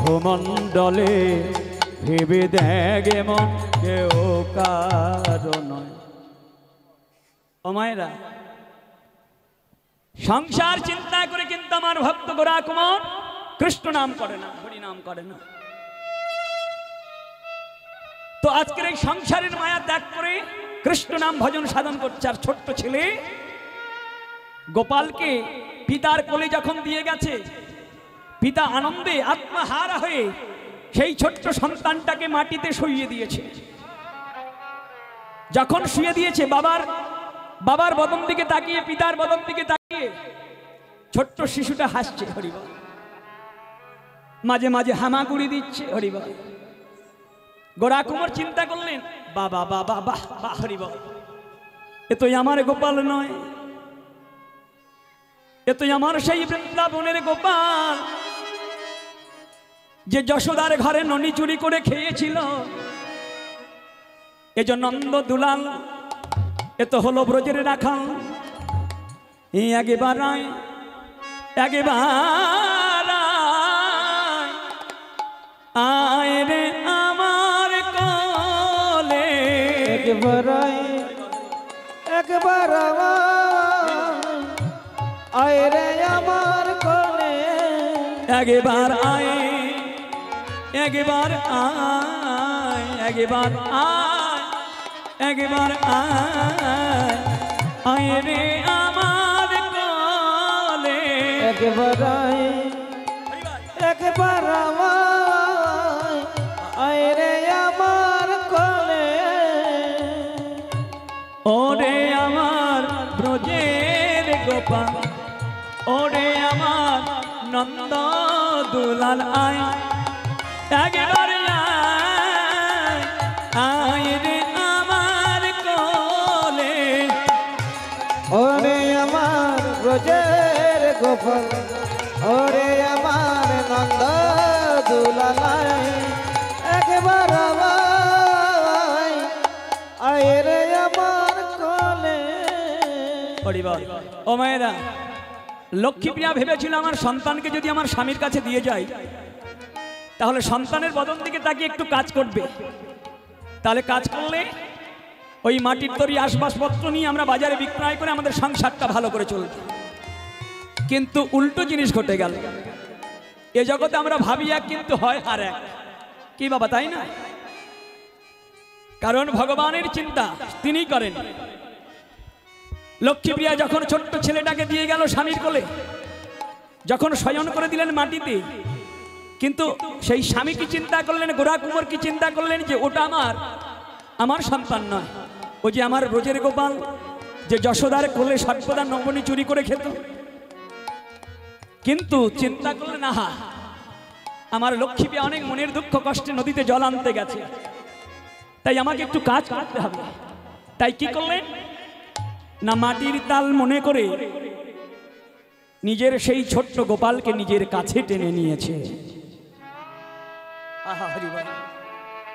ভ্রমণ্ডলে, ভেবে দেখ মন কেউ কারো নয়। ও মায়েরা, সংসার চিন্তা করে কিন্তু আমার ভক্ত গোরা কুমার কৃষ্ণ নাম করে না, হরি নাম করে না। তো আজকের এই সংসারের মায়া ত্যাগ করে কৃষ্ণ নাম ভজন সাধন করছে। আর ছোট্ট ছেলে গোপালকে পিতার কোলে যখন দিয়ে গেছে, পিতা আনন্দে আত্মহারা হয়ে সেই ছোট্ট সন্তানটাকে মাটিতে শুইয়ে দিয়েছে। যখন শুয়ে দিয়েছে, বাবার বদন দিকে তাকিয়ে, পিতার বদন দিকে তাকিয়ে ছোট্ট শিশুটা হাসছে, হরিবল, মাঝে মাঝে হামাগুড়ি দিচ্ছে, হরিবল। গোরা কুমার চিন্তা করলেন, বাবা বাবা বাহ বাহ, হরিবল, এ তো আমার গোপাল নয়, এ তো আমার সেই বৃন্দাবনের গোপাল যে যশোদার ঘরে ননি চুরি করে খেয়েছিল। এ যে নন্দ দুলাল, এ তো হলো ব্রজের রাখাল। একেবার একবার একবার আয় রে আমার কোলে একবার আয় একবার আয় একবার আয় একবার আয় আয় রে আমার কোলে একবার একবার আয় রে আমার কোলে ওরে আমার ব্রজের গোপাল ওরে আমার নন্দ দুলাল আয় একবার আয় রে আমার কোলে ওরে আমার ব্রজের গোপাল ওরে আমার নন্দ দুলাল একবার আয় রে আমার কোলে। ও মায়েরা, লক্ষ্মীপ্রিয়া ভেবেছিল আমার সন্তানকে যদি আমার স্বামীর কাছে দিয়ে যাই তাহলে সন্তানের বদন দিকে তাকিয়ে একটু কাজ করবে, তাহলে কাজ করলে ওই মাটির তৈরি আসবাবপত্র নিয়ে আমরা বাজারে বিক্রয় করে আমাদের সংসারটা ভালো করে চলবে। কিন্তু উল্টো জিনিস ঘটে গেল। এ জগতে আমরা ভাবি এক কিন্তু হয় আর এক, কি বাবা তাই না? কারণ ভগবানের চিন্তা তিনি করেন। লক্ষ্মীপ্রিয়া যখন ছোট্ট ছেলেটাকে দিয়ে গেল স্বামীর কোলে, যখন শয়ন করে দিলেন মাটিতে, কিন্তু সেই স্বামী কি চিন্তা করলেন, গোরা কুমার কি চিন্তা করলেন যে ওটা আমার সন্তান নয়, ও যে আমার ব্রজের গোপাল, যে যশোদার কোলে সর্বদা নবনী চুরি করে খেত। কিন্তু চিন্তা করলেন আহা, আমার লক্ষ্মীপ্রিয়া অনেক মনের দুঃখ কষ্টে নদীতে জল আনতে গেছে, তাই আমাকে একটু কাজ করতে হবে। তাই কি করলেন না, মাটির তাল মনে করে নিজের সেই ছোট্ট গোপালকে নিজের কাছে টেনে নিয়েছে।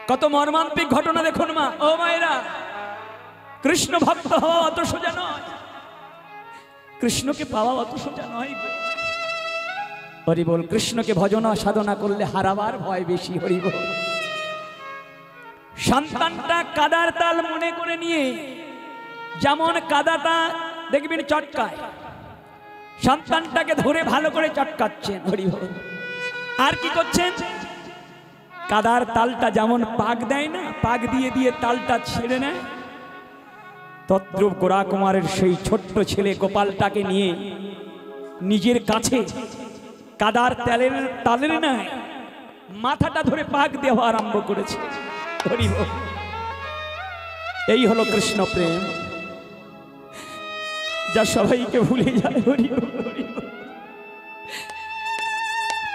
কত মর্মান্তিক ঘটনা দেখুন মা ও মায়েরা। কৃষ্ণ ভক্ত হওয়া অত সোজা নয়, কৃষ্ণকে পাওয়া অত সোজা নয়। হরি বল। কৃষ্ণকে ভজনা সাধনা করলে হারাবার ভয় বেশি। হরি বল। সন্তানটা কাদার তাল মনে করে নিয়ে, যেমন কাদাটা দেখবেন চটকায়, সন্তানটাকে ধরে ভালো করে চটকাচ্ছেন। হরি বল। আর কি করছেন, কাদার তালটা যেমন পাক দেয় না, পাক দিয়ে দিয়ে তালটা ছেড়ে নেয়, তদ্রূপ গোরা কুমারের সেই ছোট্ট ছেলে গোপালটাকে নিয়ে নিজের কাছে কাদার তালের নয় মাথাটা ধরে পাক দেওয়া আরম্ভ করেছে। হরি বল। এই হলো কৃষ্ণ প্রেম, যা সবাইকে ভুলে যায়। হরি বল।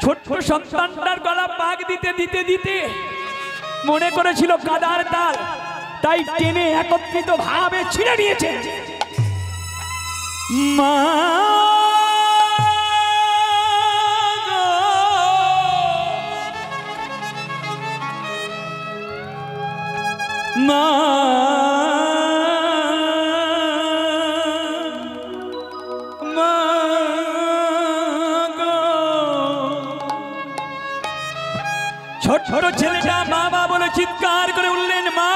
ছোট্ট সন্তানটার গলা পাক দিতে দিতে দিতে মনে করেছিল কাদার তাল, তাই টেনে একত্রিত ভাবে ছিঁড়ে নিয়েছে। মা মা মা গো, ছোট ছোট ছেলেটা মা বলে চিৎকার করে উঠলেন। মা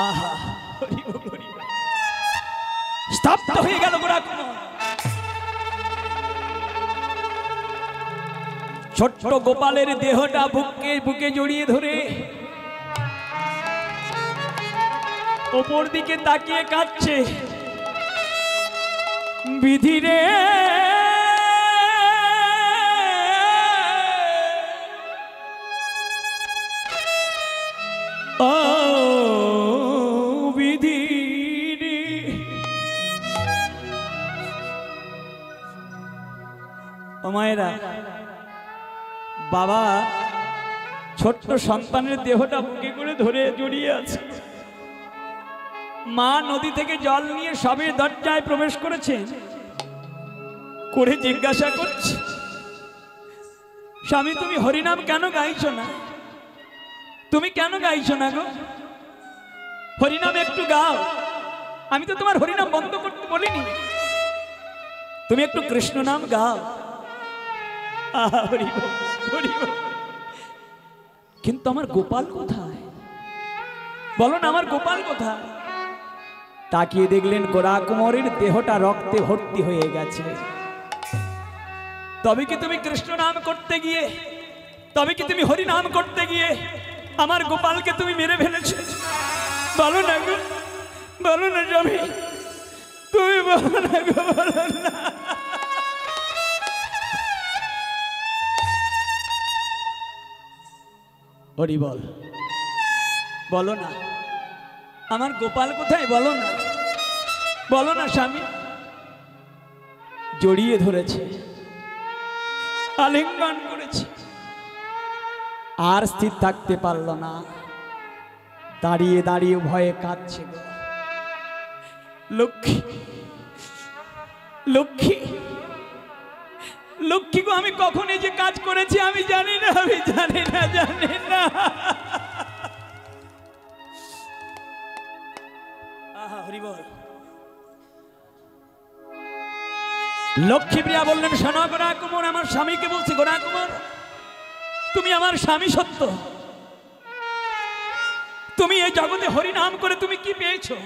আহা, স্তব্ধ হয়ে গেল গোরা কুমার। ছোট্ট গোপালের দেহটা বুকে জড়িয়ে ধরে ওপর দিকে তাকিয়ে কাঁদছে। বিধি রে ও বিধি রে, ও মায়েরা, বাবা ছোট্ট সন্তানের দেহটা বুকে করে ধরে জড়িয়ে আছে। মা নদী থেকে জল নিয়ে সবে দরজায় প্রবেশ করেছে, করে জিজ্ঞাসা করছে, স্বামী তুমি হরিনাম কেন গাইছো না? তুমি কেন গাইছো না গো? হরিনাম একটু গাও। আমি তো তোমার হরিনাম বন্ধ করতে বলিনি। তুমি একটু কৃষ্ণ নাম গাও। আহা, হরি বল, হরি বল। কিন্তু আমার গোপাল কোথায়? বলো না, আমার গোপাল কোথায়? তাকিয়ে দেখলেন গোরা কুমারীর দেহটা রক্তে ভর্তি হয়ে গেছে। তবে কি তুমি কৃষ্ণ নাম করতে গিয়ে, তবে কি তুমি হরি নাম করতে গিয়ে আমার গোপালকে তুমি মেরে ফেলেছ? বলো না গো, বলো না স্বামী, তুমি বলো না গো, বলো না। হরি বল, বলো না আমার গোপাল কোথায়? বলো না, বলো না স্বামী। জড়িয়ে ধরেছে, আলিঙ্গন করেছে, আর স্থির থাকতে পারল না। দাঁড়িয়ে দাঁড়িয়ে ভয়ে কাঁদছে গো। লক্ষ্মী, লক্ষ্মী, লক্ষ্মী গো, আমি কখন এই যে কাজ করেছি আমি জানি না, আমি জানি না, জানি না। আহা, হরি বল। লক্ষ্মী প্রিয়া বললেন, শোনো গোরা কুমার, আমার স্বামীকে বলছি, গোরা কুমার তুমি আমার স্বামী সত্য। তুমি এই জগতে হরি নাম করে তুমি কি পেয়েছো?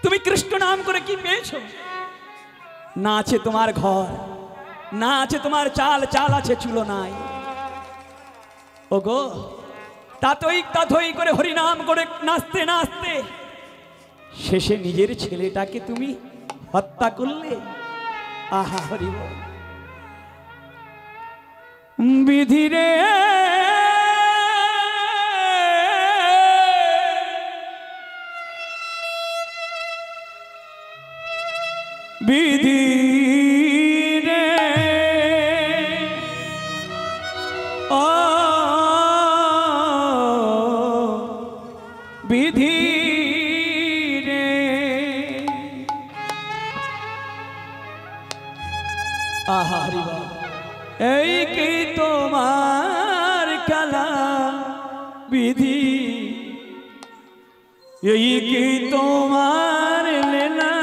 তুমি কৃষ্ণ নাম করে কি পেয়েছো? না আছে তোমার ঘর, না আছে তোমার চাল, চাল আছে চুলো নাই। ও গো, তাতই তাতই করে হরি নাম করে নাচতে নাচতে শেষে নিজের ছেলেটাকে তুমি হত্যা করলে। আহা, হরি বল। বিধি রে বিধি রে, ও বিধি রে, আহা, হরি বল। এই কি তোমার খেলা বিধি, এই কি তোমার লীলা,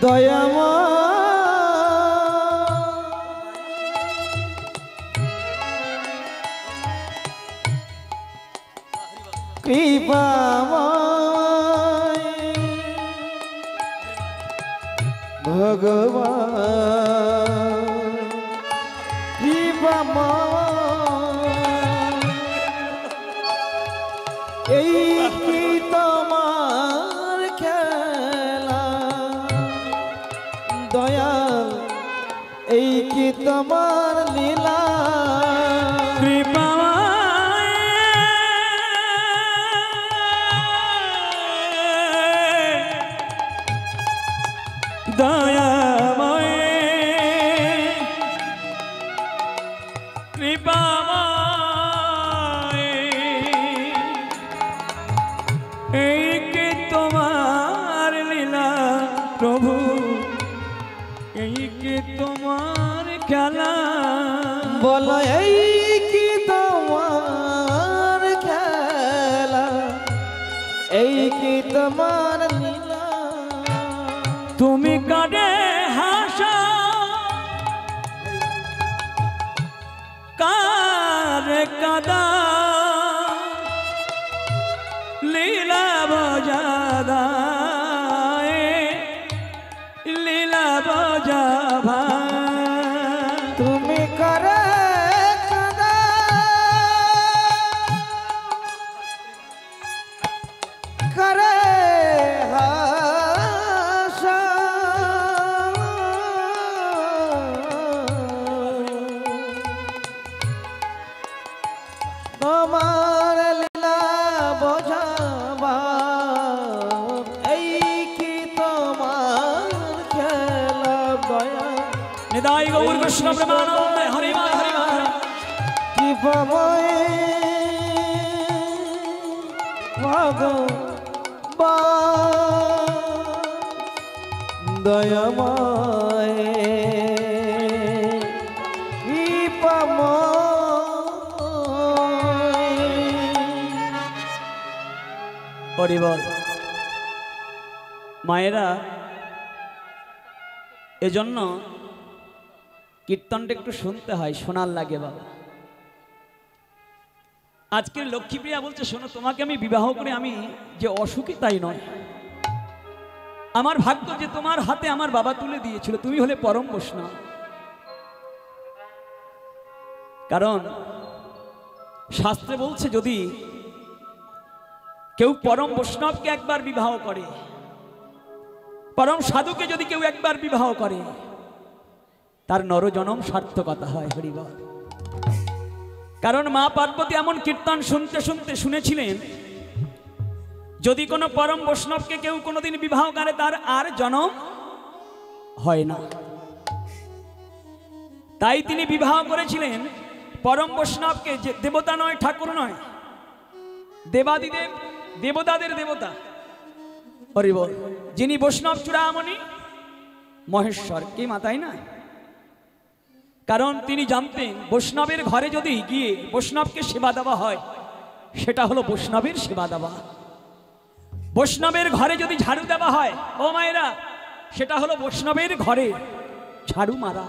দয়াময় কৃপাময় ভগবান, কৃপাময় এই কি তোমার খেলা, দয়াল এই কি তোমার লীলা, দয়াময় কৃপাময় এই কি তোমার লীলা প্রভু, এই কি তোমার খেলা, বলো এই কি তোমার খেলা, এই কি তোমার লীলা, তুমি কাঁদে হাসো কারে কাদা, লীলা বজাদা, লীলা বজাভা, তুমি করে কাদা, করে হাসা, তোমার লীলা বোঝাবা, এই কি তোমার খেলা, দয়া নিদাই গৌর কৃষ্ণ প্রেমানন্দে, হরি মা হরি মা, কৃপাময় ভগবান, দয়াময় কৃপাময়। হরি বল। মায়েরা এজন্য কীর্তনটা একটু শুনতে হয়, শোনার লাগে বাবা। আজকের লক্ষ্মীপ্রিয়া বলছে, শোনো, তোমাকে আমি বিবাহ করে আমি যে অসুখী তাই নয়, আমার ভাগ্য যে তোমার হাতে আমার বাবা তুলে দিয়েছিল, তুমি হলে পরম বৈষ্ণব। কারণ শাস্ত্রে বলছে, যদি কেউ পরম বৈষ্ণবকে একবার বিবাহ করে, পরম সাধুকে যদি কেউ একবার বিবাহ করে, তার নরজনম সার্থকতা হয়। হরিবল। কারণ মা পার্বতী এমন কীর্তন শুনতে শুনতে শুনেছিলেন, যদি কোনো পরম বৈষ্ণবকে কেউ কোনোদিন বিবাহ করে, তার আর জনম হয় না। তাই তিনি বিবাহ করেছিলেন পরম বৈষ্ণবকে, যে দেবতা নয়, ঠাকুর নয়, দেবাদিদেব, দেবতাদের দেবতা। হরিবল। যিনি বৈষ্ণব চূড়ামণি মহেশ্বর, কি মা, তাই না? কারণ তিনি জানতেন, বৈষ্ণবের ঘরে যদি গিয়ে বৈষ্ণবকে সেবা দেওয়া হয়, সেটা হলো বৈষ্ণবের সেবা দেওয়া। বৈষ্ণবের ঘরে যদি ঝাড়ু দেওয়া হয়, ও মায়েরা, সেটা হলো বৈষ্ণবের ঘরে ঝাড়ু মারা।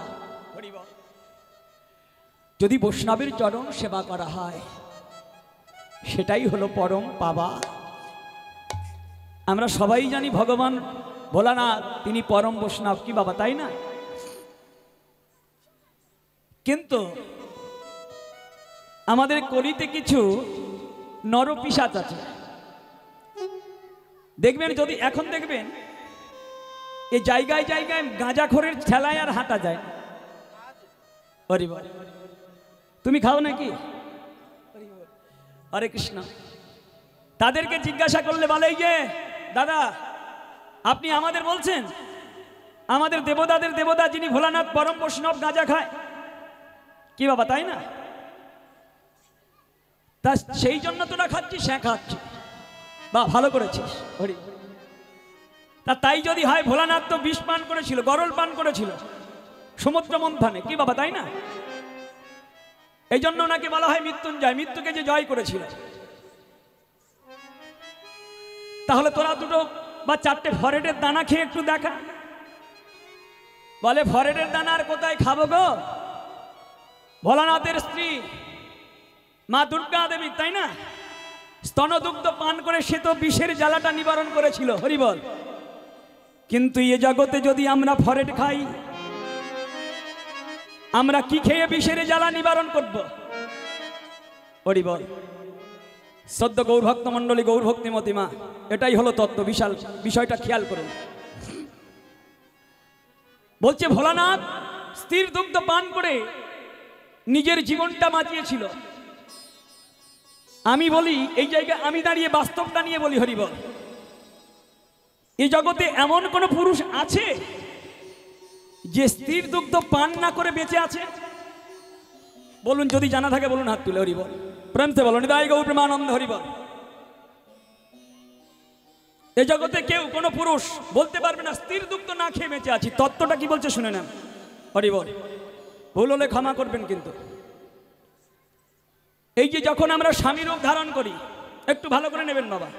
যদি বৈষ্ণবের চরণ সেবা করা হয়, সেটাই হলো পরম পাবা। আমরা সবাই জানি ভগবান ভোলানাথ তিনি পরম বৈষ্ণব, কি বাবা, তাই না? কিন্তু আমাদের কলিতে কিছু নরপিশাচ আছে। দেখবেন, যদি এখন দেখবেন এই জায়গায় জায়গায় গাঁজাখোরের ঠেলায় আর হাঁটা যায়। হরিবল। তুমি খাও নাকি? হরে কৃষ্ণ। তাদেরকে জিজ্ঞাসা করলে বলে, এই যে দাদা, আপনি আমাদের বলছেন, আমাদের দেবতাদের দেবতা যিনি ভোলানাথ পরম বৈষ্ণব গাঁজা খায়, কি বাবা, তাই না? তা সেই জন্য তোরা খাচ্ছিস? হ্যাঁ খাচ্ছি। বা ভালো করেছিস। হরি। তা তাই যদি হয়, ভোলানাথ তো বিষ পান করেছিল, গরল পান করেছিল সমুদ্র মন্থনে, কি বাবা, তাই না? এই জন্য ওনাকে বলা হয় মৃত্যুঞ্জয়, মৃত্যুকে যে জয় করেছিল। তাহলে তোরা দুটো বা চারটে ফরেটের দানা খেয়ে একটু দেখা। বলে, ফরেটের দানা আর কোথায় খাবো গো? ভোলানাথের স্ত্রী মা দুর্গা দেবী, তাই না, স্তনদুগ্ধ পান করে সে তো বিষের জ্বালাটা নিবারণ করেছিল। হরিবল। কিন্তু এ জগতে যদি আমরা ফরেট খাই, আমরা কি খেয়ে বিষের জ্বালা নিবারণ করব? হরিবল। সদ্য গৌরভক্ত মণ্ডলী, গৌরভক্তিমতী মা, এটাই হলো তত্ত্ব। বিশাল বিষয়টা খেয়াল করুন। বলছে, ভোলানাথ স্থির দুগ্ধ পান করে নিজের জীবনটা বাঁচিয়েছিল। আমি বলি, এই জায়গায় আমি দাঁড়িয়ে বাস্তবটা নিয়ে বলি, হরিবল, এই জগতে এমন কোন পুরুষ আছে যে স্থির দুগ্ধ পান না করে বেঁচে আছে? বলুন, যদি জানা থাকে বলুন, হাত তুলে। হরিবল। প্রেমতে বলুন, নিতাই গৌর প্রেমানন্দ। হরিবল। এই জগতে কেউ কোনো পুরুষ বলতে পারবে না স্থির দুগ্ধ না খেয়ে বেঁচে আছি। তত্ত্বটা কি বলছে শুনে নেন। হরিবল। ভুল হলে ক্ষমা করবেন কিন্তু। এই যে যখন আমরা স্বামী রূপ ধারণ করি, একটু ভালো করে নেবেন বাবা,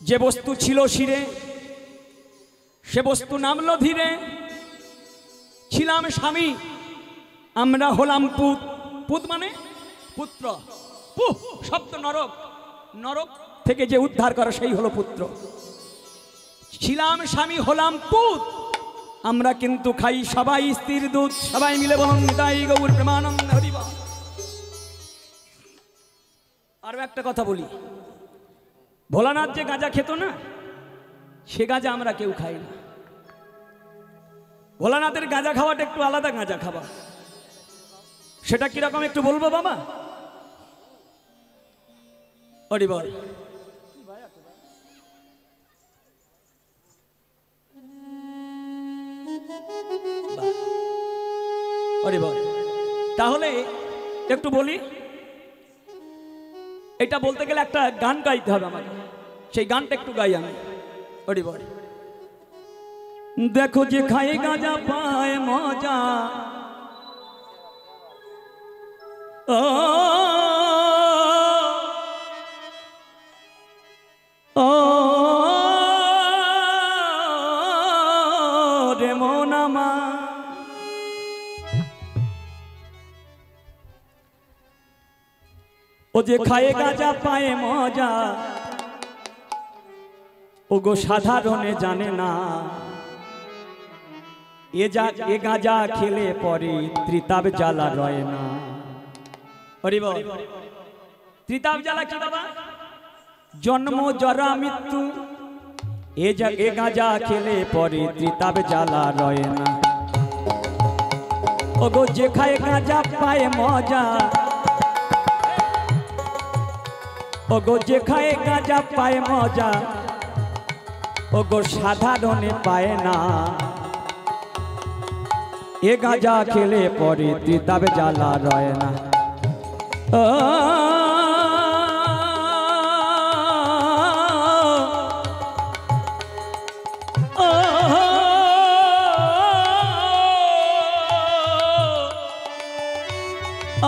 যে বস্তু ছিল শিরে, সে বস্তু নামলো ধীরে। ছিলাম স্বামী, আমরা হলাম পুত। পুত মানে পুত্র। পুহ শব্দ নরক, নরক থেকে যে উদ্ধার করা সেই হলো পুত্র। ছিলাম স্বামী, হলাম পুত। আমরা কিন্তু খাই সবাই স্থির দুধ। সবাই মিলে বলুন, নিতাই গৌর প্রেমানন্দ। হরিবল। আরো একটা কথা বলি, ভোলানাথ যে গাঁজা খেত না, সে গাঁজা আমরা কেউ খাই না। ভোলানাথের গাঁজা খাওয়াটা একটু আলাদা গাঁজা খাওয়া। সেটা কিরকম একটু বলবো বাবা? হরিবল। হরিবল। তাহলে একটু বলি, এটা বলতে গেলে একটা গান গাইতে হবে আমাকে, সেই গানটা একটু গাই আমি। হরিবল। দেখো যে খায় গাঁজা পায় মজা, ও ও যে খায় গাঁজা পায়ে মজা ও গো সাধারণে জানে না এ গাঁজা খেলে পরে ত্রিতাব জ্বালা রয় না। হরি বল। ত্রিতাব জ্বালা কি বাবা? জন্ম জরা মৃত্যু। এ গাঁজা খেলে পরে ত্রিতাব জ্বালা রয় না। ও গো যে খায় গাঁজা পায়ে মজা ও গো যে খায় গাঁজা পায়ে মজা ও গো সাধারণে পায় না। এ গাঁজা খেলে পরে ত্রিতাব জ্বালা রয় না।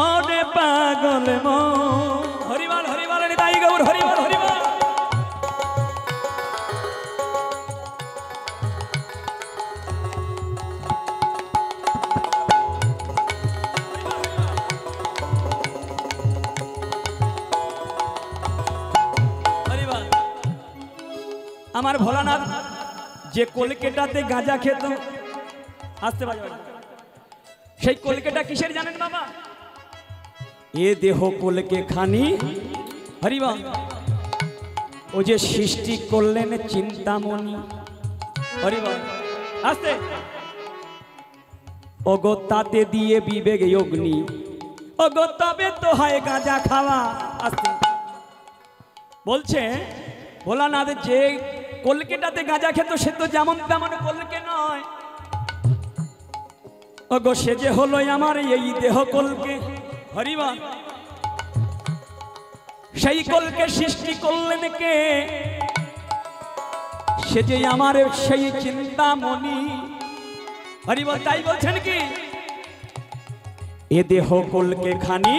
ওরে পাগল মন। হরিবল হরিবল নিতাই গৌর হরিবল হরিবল। আমার ভোলানাথ যে কলকাতাতে গাঁজা খেত আসতে পারে সেই কলকাতা কিসের জানেন বাবা? এ দেহ কলকে খানি হরিবল ও যে সৃষ্টি করলেন চিন্তামণি হরিবল আসতে ওগো তাতে দিয়ে বিবেক অগ্নি ওগো তবে তো হয় গাঁজা খাওয়া। আসতে বলছে ভোলানাথ যে কলকাতাতে গাঁজা খেত সে তো যেমন তেমন কলকে নয়। ওগো সে যে হলো আমার এই দেহ কলকে হরিবল। সেই কলকে সৃষ্টি করলেন কে? সে যে আমার সেই চিন্তামণি হরিবল। তাই বলছেন কি এ দেহ কলকে খানি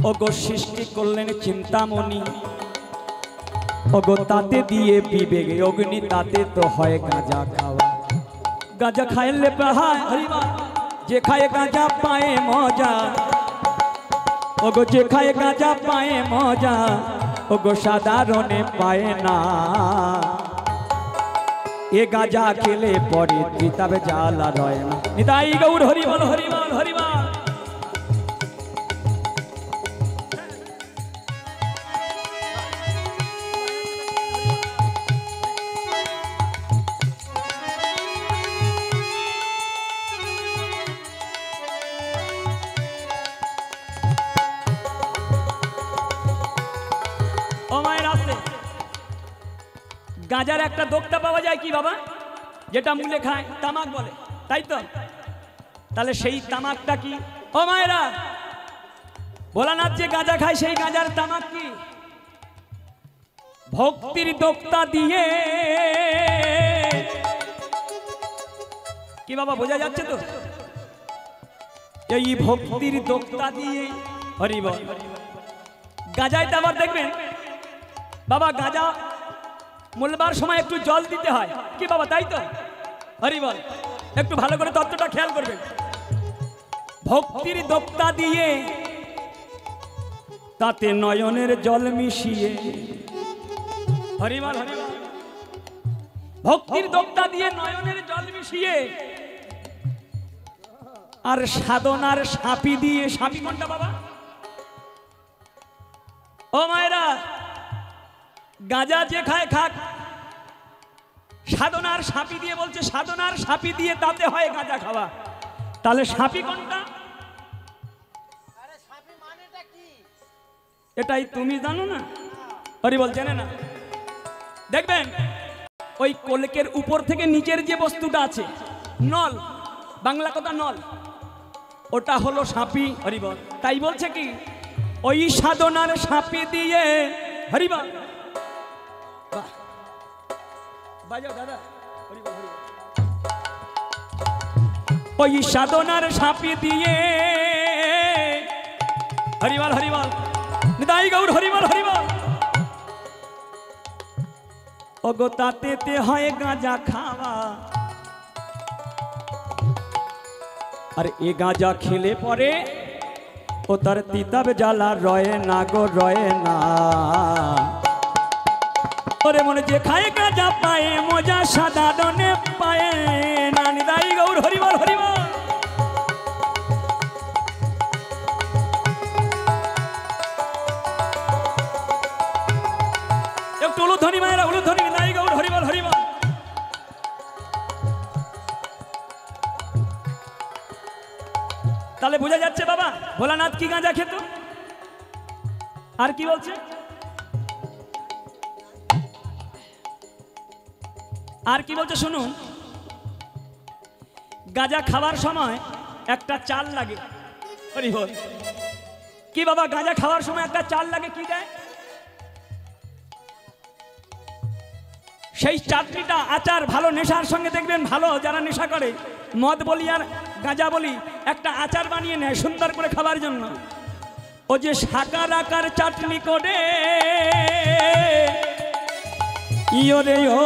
ওগো সৃষ্টি করলেন চিন্তামণি ওগো তাতে দিয়ে বিবেক অগ্নি তাতে তো হয় গাঁজা খাওয়া। গাঁজা খাইলে পাহায় হরিবল যে খায় গাঁজা পায়ে মজা ওগো যে খায় গাঁজা পায়ে মজা ওগো সাধারণে পায় না। এ গাঁজা খেলে পরে ত্রিতাব জ্বালা রয় না। নিতাই গৌর হরিবল হরিবল হরিবল। গাঁজার একটা দোক্তা পাওয়া যায় কি বাবা? যেটা মুলে খায় তামাক বলে তাই তো? তাহলে সেই তামাকটা কি ও মায়েরা? ভোলানাথ যে গাঁজা খায় সেই গাঁজার তামাক কি? ভক্তির দোক্তা দিয়ে কি বাবা বোঝা যাচ্ছে তো? এই ভক্তির দোক্তা দিয়ে হরিবল। গাঁজায় তো আবার দেখবেন বাবা গাঁজা মূলবার সময় একটু জল দিতে হয় কি বাবা তাই তো? হরিবল একটু ভালো করে তত্ত্বটা খেয়াল করবেন। ভক্তির দোক্তা দিয়ে তাতে নয়নের জল মিশিয়ে হরিবল হরিবল। ভক্তির দোক্তা দিয়ে নয়নের জল মিশিয়ে আর সাধনার সাপি দিয়ে। সাপি কোনটা বাবা? ও মায়েরা গাঁজা যে খায় খাক সাধনার সাপি দিয়ে বলছে সাধনার সাপি দিয়ে তাতে হয় গাঁজা খাওয়া। তাহলে সাপি কোনটা? এটাই তুমি জানো না হরিবল জানে না। দেখবেন ওই কলকের উপর থেকে নিচের যে বস্তুটা আছে নল বাংলা কথা নল ওটা হলো সাপি হরিবল। তাই বলছে কি ওই সাধনার সাপি দিয়ে হরিবল। বাজাও দাদা হরিবল হরিবল। ওই সাধনার সাপি দিয়ে হরিবল হরিবল। নিতাই গৌর হরিবল হরিবল। ওগো তাতে হয় গাঁজা খাওয়া আর এ গাঁজা খেলে পরে ও তার তিতাব জ্বালা রয়ে না গো রয়ে না। ওরে মনে যে খায় গাঁজা পায়ে মজা সাধারণে পায়ে না। নিতাই গৌর হরিবল হরিবল। একটু উলুধ্বনি মায়েরা উলুধ্বনি। নিতাই গৌর হরিবল হরিবল। তাহলে বোঝা যাচ্ছে বাবা ভোলানাথ কি গাঁজা খেত। আর কি বলছে? আর কি বলছে শুনুন। গাঁজা খাওয়ার সময় একটা চাল লাগে। হরি বল। কি বাবা গাঁজা খাওয়ার সময় একটা চাল লাগে, কি দেয়? সেই চাটনিটা আচার ভালো নেশার সঙ্গে দেখবেন ভালো যারা নেশা করে মদ বলি আর গাঁজা বলি একটা আচার বানিয়ে নেয় সুন্দর করে খাবার জন্য। ও যে সাকার আকার চাটনি করে ইয়োরে ও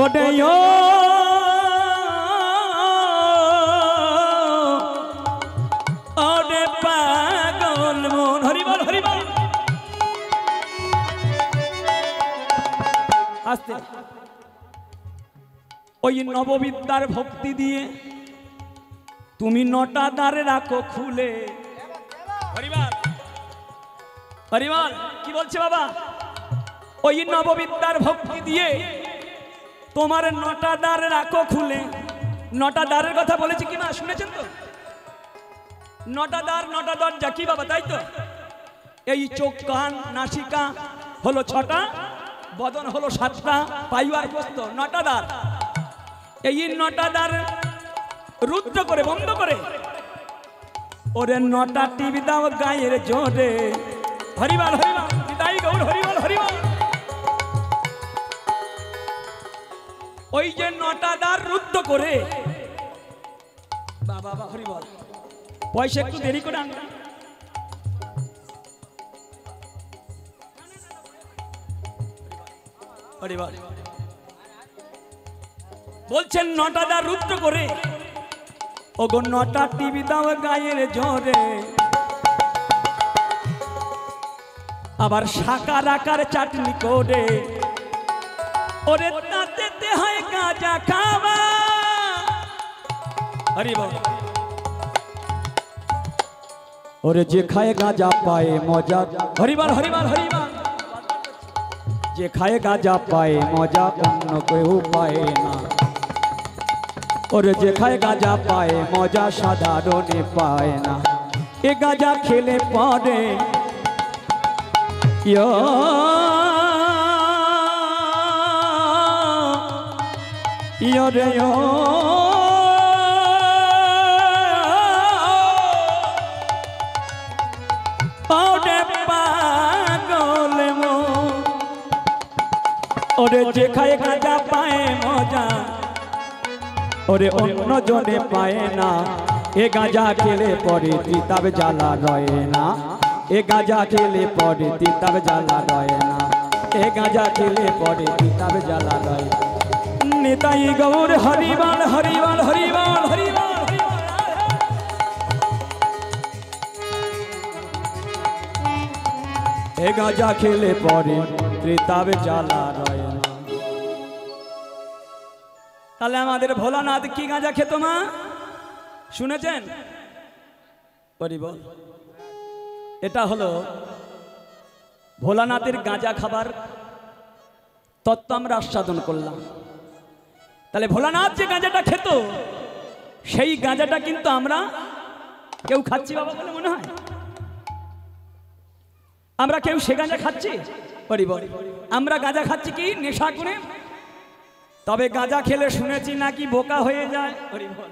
ওরে ও ওরে পাগল মন। হরিবল হরিবল। আস্তে। ওই নববিদ্যার ভক্তি দিয়ে তুমি নটা দ্বার রাখো খুলে। হরিবল হরিবল। কি বলছে বাবা? ওই নববিদ্যার ভক্তি দিয়ে তোমার নটা দ্বার রাখো খুলে। নটা দ্বারের কথা বলেছি কি না শুনেছেন তো? নটা দ্বার নটা দরজা কি বাবা, তাই তো? এই চোখ কান নাসিকা হলো 6টা, বদন হলো 7টা, পাইবার প্রস্থ 9টা দ্বার। এই 9টা দ্বার রুদ্র করে বন্ধ করে ওরে 9টা টিভি দাও গায়ের জোরে। হরিবল হরিবল। নিতাই গৌর হরিবল হরিবল। ওই যে 9টা দ্বার রুদ্ধ করে বাবা বাবা হরিবল। পয়সা একটু দেরি করে আনবে। হরিবল। বলছেন 9টা দ্বার রুদ্ধ করে ওগো 9টা টিভি দাও গায়ের জোরে। আবার সাকার আকার চাটনি করে ওরে তাতে হয় গাঁজা খাওয়া। হরিবল। ওরে যে খায় গাঁজা পায়ে মজা। হরিবল হরিবল হরিবল। যে খায় গাঁজা পায়ে মজা অন্য কেউ পায় না। ওরে যে খায় গাঁজা পায়ে মজা সাধারণে পায় না। এ গাঁজা খেলে পরে ইয়োরে ও ওরে পাগল মো। ওরে যে খায় গাঁজা পায় মজা ওরে অন্য জনে পায় না। এ গাঁজা খেলে পরে তিতাব জ্বালা রয়ে না। এ গাঁজা খেলে পরে তিতাব জ্বালা রয়ে না। এ গাঁজা খেলে পরে তিতাব জ্বালা রয়ে। নিতাই গৌর হরিবল হরিবল হরিবল হরিবল। এ গাঁজা খেলে পরে তিতাব জ্বালা রয়ে না। তাহলে আমাদের ভোলানাথ কি গাঁজা খেত মা শুনেছেন? হরিবল। এটা হলো ভোলানাথের গাঁজা খাবার তত্ত্ব আমরা আস্বাদন করলাম। তাহলে ভোলানাথ যে গাঁজাটা খেত সেই গাঁজাটা কিন্তু আমরা কেউ খাচ্ছি বাবা বলে মনে হয়? আমরা কেউ সে গাঁজা খাচ্ছি? হরিবল। আমরা গাঁজা খাচ্ছি কি নেশা করে। তবে গাঁজা খেলে শুনেছি নাকি বোকা হয়ে যায়। হরিবল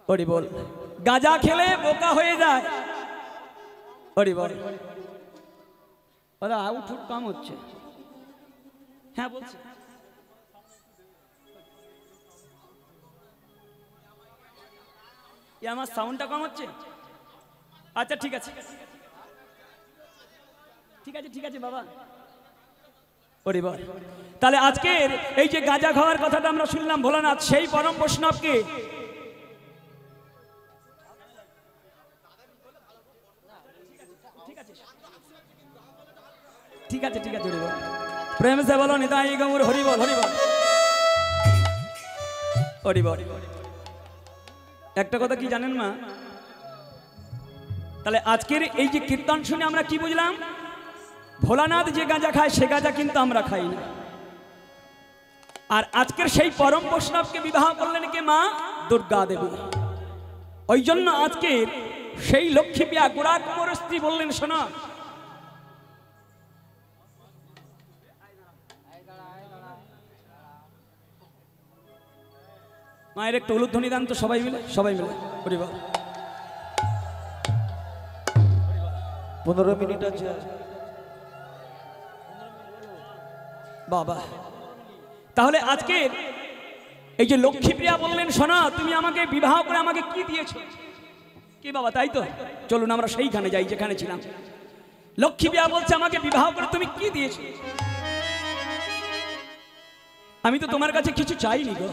হরিবল। গাঁজা খেলে বোকা হয়ে যায়। হরিবল। ওরা আউটফুট কম হচ্ছে। হ্যাঁ বলছি। আমার সাউন্ডটা কম হচ্ছে। আচ্ছা ঠিক আছে ঠিক আছে ঠিক আছে বাবা। ওরে বল, তাহলে আজকের এই যে গাঁজা খাওয়ার কথাটা আমরা শুনলাম, ভোলানাথ সেই পরম বৈষ্ণবকে ঠিক আছে ঠিক আছে হরিবল, প্রেম সে বলো নিতাই গৌর হরিবল হরিবল হরিবল। একটা কথা কি জানেন মা, তাহলে আজকের এই যে কীর্তন শুনে আমরা কি বুঝলাম? ভোলানাথ যে গাঁজা খায় সে গাঁজা কিন্তু আমরা খাই না। আর আজকের সেই পরম বৈষ্ণবকে বিবাহ করলেন কে? মা দুর্গা দেবী। ওই জন্য আজকের সেই লক্ষ্মী পিয়া গোড়া কুমারের স্ত্রী বললেন, শোনো মায়ের একটু উলুধ্বনি দান তো, সবাই মিলে সবাই মিলে। হরিবল। 15 মিনিট আছে বাবা। তাহলে আজকে এই যে লক্ষ্মীপ্রিয়া বললেন, শোনা তুমি আমাকে বিবাহ করে আমাকে কি দিয়েছো? কি বাবা, তাই তো? চলুন আমরা সেইখানে যাই যেখানে ছিলাম। লক্ষ্মীপ্রিয়া বলছে, আমাকে বিবাহ করে তুমি কি দিয়েছো? আমি তো তোমার কাছে কিছু চাইনি গো,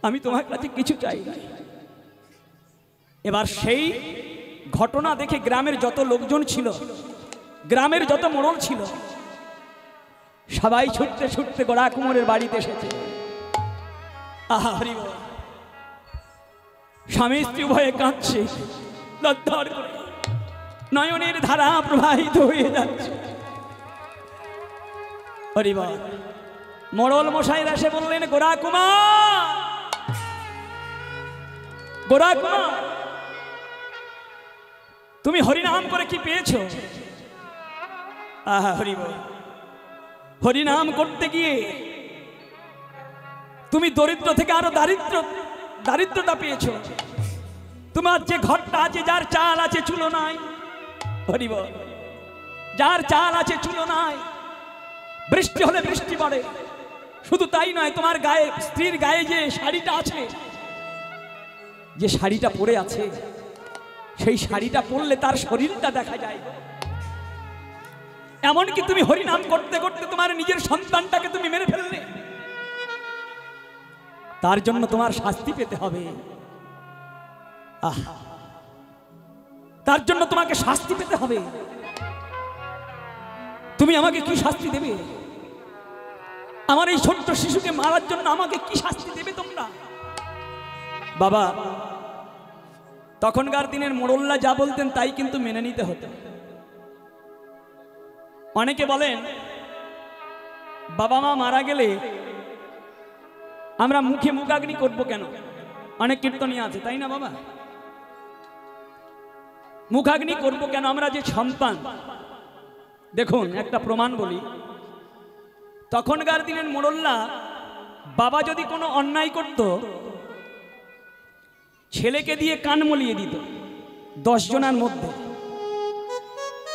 আমি তোমার কাছে কিছু চাই না। এবার সেই ঘটনা দেখে গ্রামের যত লোকজন ছিল, গ্রামের যত মোড়ল ছিল, সবাই ছুটতে ছুটতে গোড়া কুমোরের বাড়িতে এসেছে। আহা হরি বল। স্বামী স্ত্রী উভয়ে কাঁদছে, লজ্জার করে নয়নের ধারা প্রবাহিত হয়ে যাচ্ছে। হরি বল। মোড়ল মশাইরা এসে বললেন, গোড়া কুমার, গোড়া কুমার, তুমি হরিনাম করে কি পেয়েছো? আহা হরি বল। হরিনাম করতে গিয়ে তুমি দরিদ্র থেকে আরো দারিদ্রতা পেয়েছো। তোমার যে ঘরটা আছে, যার চাল আছে চুলো নাই, হরি বল, যার চাল আছে চুলো নাই, বৃষ্টি হলে বৃষ্টি পড়ে। শুধু তাই নয়, তোমার গায়ে, স্ত্রীর গায়ে যে শাড়িটা আছে, যে শাড়িটা পরে আছে, সেই শাড়িটা পরলে তার শরীরটা দেখা যায়। এমনকি তুমি হরিনাম করতে করতে তোমার নিজের সন্তানটাকে তুমি মেরে ফেললে, তার জন্য তোমার শাস্তি পেতে হবে। তার জন্য তোমাকে শাস্তি পেতে হবে। তুমি আমাকে কি শাস্তি দেবে? আমার এই ছোট্ট শিশুকে মারার জন্য আমাকে কি শাস্তি দেবে তোমরা? বাবা, তখনকার দিনের মোড়ল্লা যা বলতেন তাই কিন্তু মেনে নিতে হতো। অনেকে বলেন, বাবা মা মারা গেলে আমরা মুখে মুখাগ্নি করব কেন? অনেক কীর্তনী আছে, তাই না বাবা? মুখাগ্নি করব কেন? আমরা যে সন্তান, দেখুন একটা প্রমাণ বলি। তখনকার দিনের মোড়ল্লা বাবা যদি কোনো অন্যায় করত, ছেলেকে দিয়ে কান মলিয়ে দিত 10 জনের মধ্যে।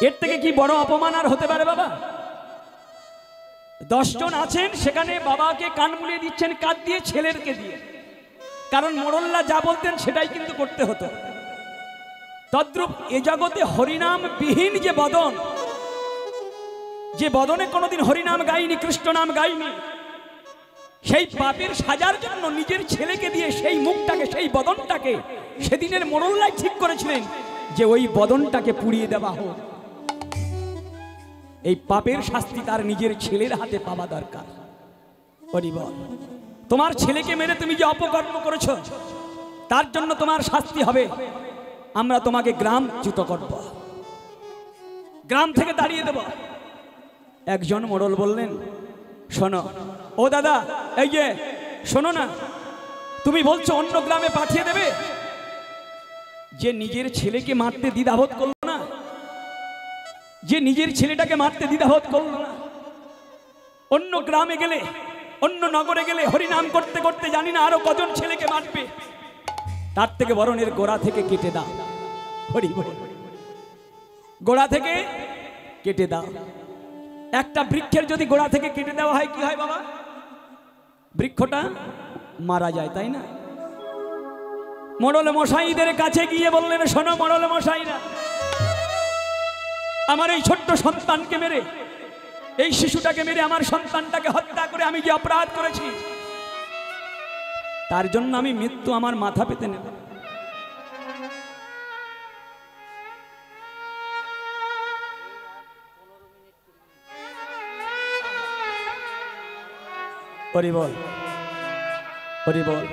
এর থেকে কি বড় অপমান আর হতে পারে বাবা? 10 জন আছেন, সেখানে বাবাকে কান মলিয়ে দিচ্ছেন কাঁদ দিয়ে, ছেলেরকে দিয়ে। কারণ মোড়ল্লা যা বলতেন সেটাই কিন্তু করতে হতো। তদ্রূপ এ জগতে হরিনাম বিহীন যে বদন, যে বদনে কোনোদিন হরিনাম গাইনি, কৃষ্ণ নাম গাইনি, সেই পাপের সাজার জন্য নিজের ছেলেকে দিয়ে সেই মুখটাকে, সেই বদনটাকে সেদিনের মোড়ল্লাই ঠিক করেছিলেন যে ওই বদনটাকে পুড়িয়ে দেওয়া হোক। এই পাপের শাস্তি তার নিজের ছেলের হাতে পাওয়া দরকার। হরি বল। তোমার ছেলেকে মেরে তুমি যে অপকর্ম করেছো, তার জন্য তোমার শাস্তি হবে। আমরা তোমাকে গ্রামচ্যুত করব, গ্রাম থেকে তাড়িয়ে দেব। একজন মোড়ল বললেন, শোনো ও দাদা, এই যে শোনো না, তুমি বলছো অন্য গ্রামে পাঠিয়ে দেবে? যে নিজের ছেলেকে মারতে দ্বিধাবোধ করলো না, যে নিজের ছেলেটাকে মারতে দ্বিধাবোধ করলো না, অন্য গ্রামে গেলে, অন্য নগরে গেলে হরিনাম করতে করতে জানি না আরো কজন ছেলেকে মারবে, তার থেকে বরণের গোড়া থেকে কেটে দাও। হরি বল। গোড়া থেকে কেটে দাও। একটা বৃক্ষের যদি গোড়া থেকে কেটে দেওয়া হয়, কি হয় বাবা? বৃক্ষটা মারা যায়, তাই না? মোড়ল মশাইদের কাছে গিয়ে বললেন, শোনো মোড়ল মশাইরা, আমার এই ছোট্ট সন্তানকে মেরে এই শিশুটাকে মেরে আমার সন্তানটাকে হত্যা করে আমি যে অপরাধ করেছি, তার জন্য আমি মৃত্যু আমার মাথা পেতে নেব। হরি বল, হরি বল।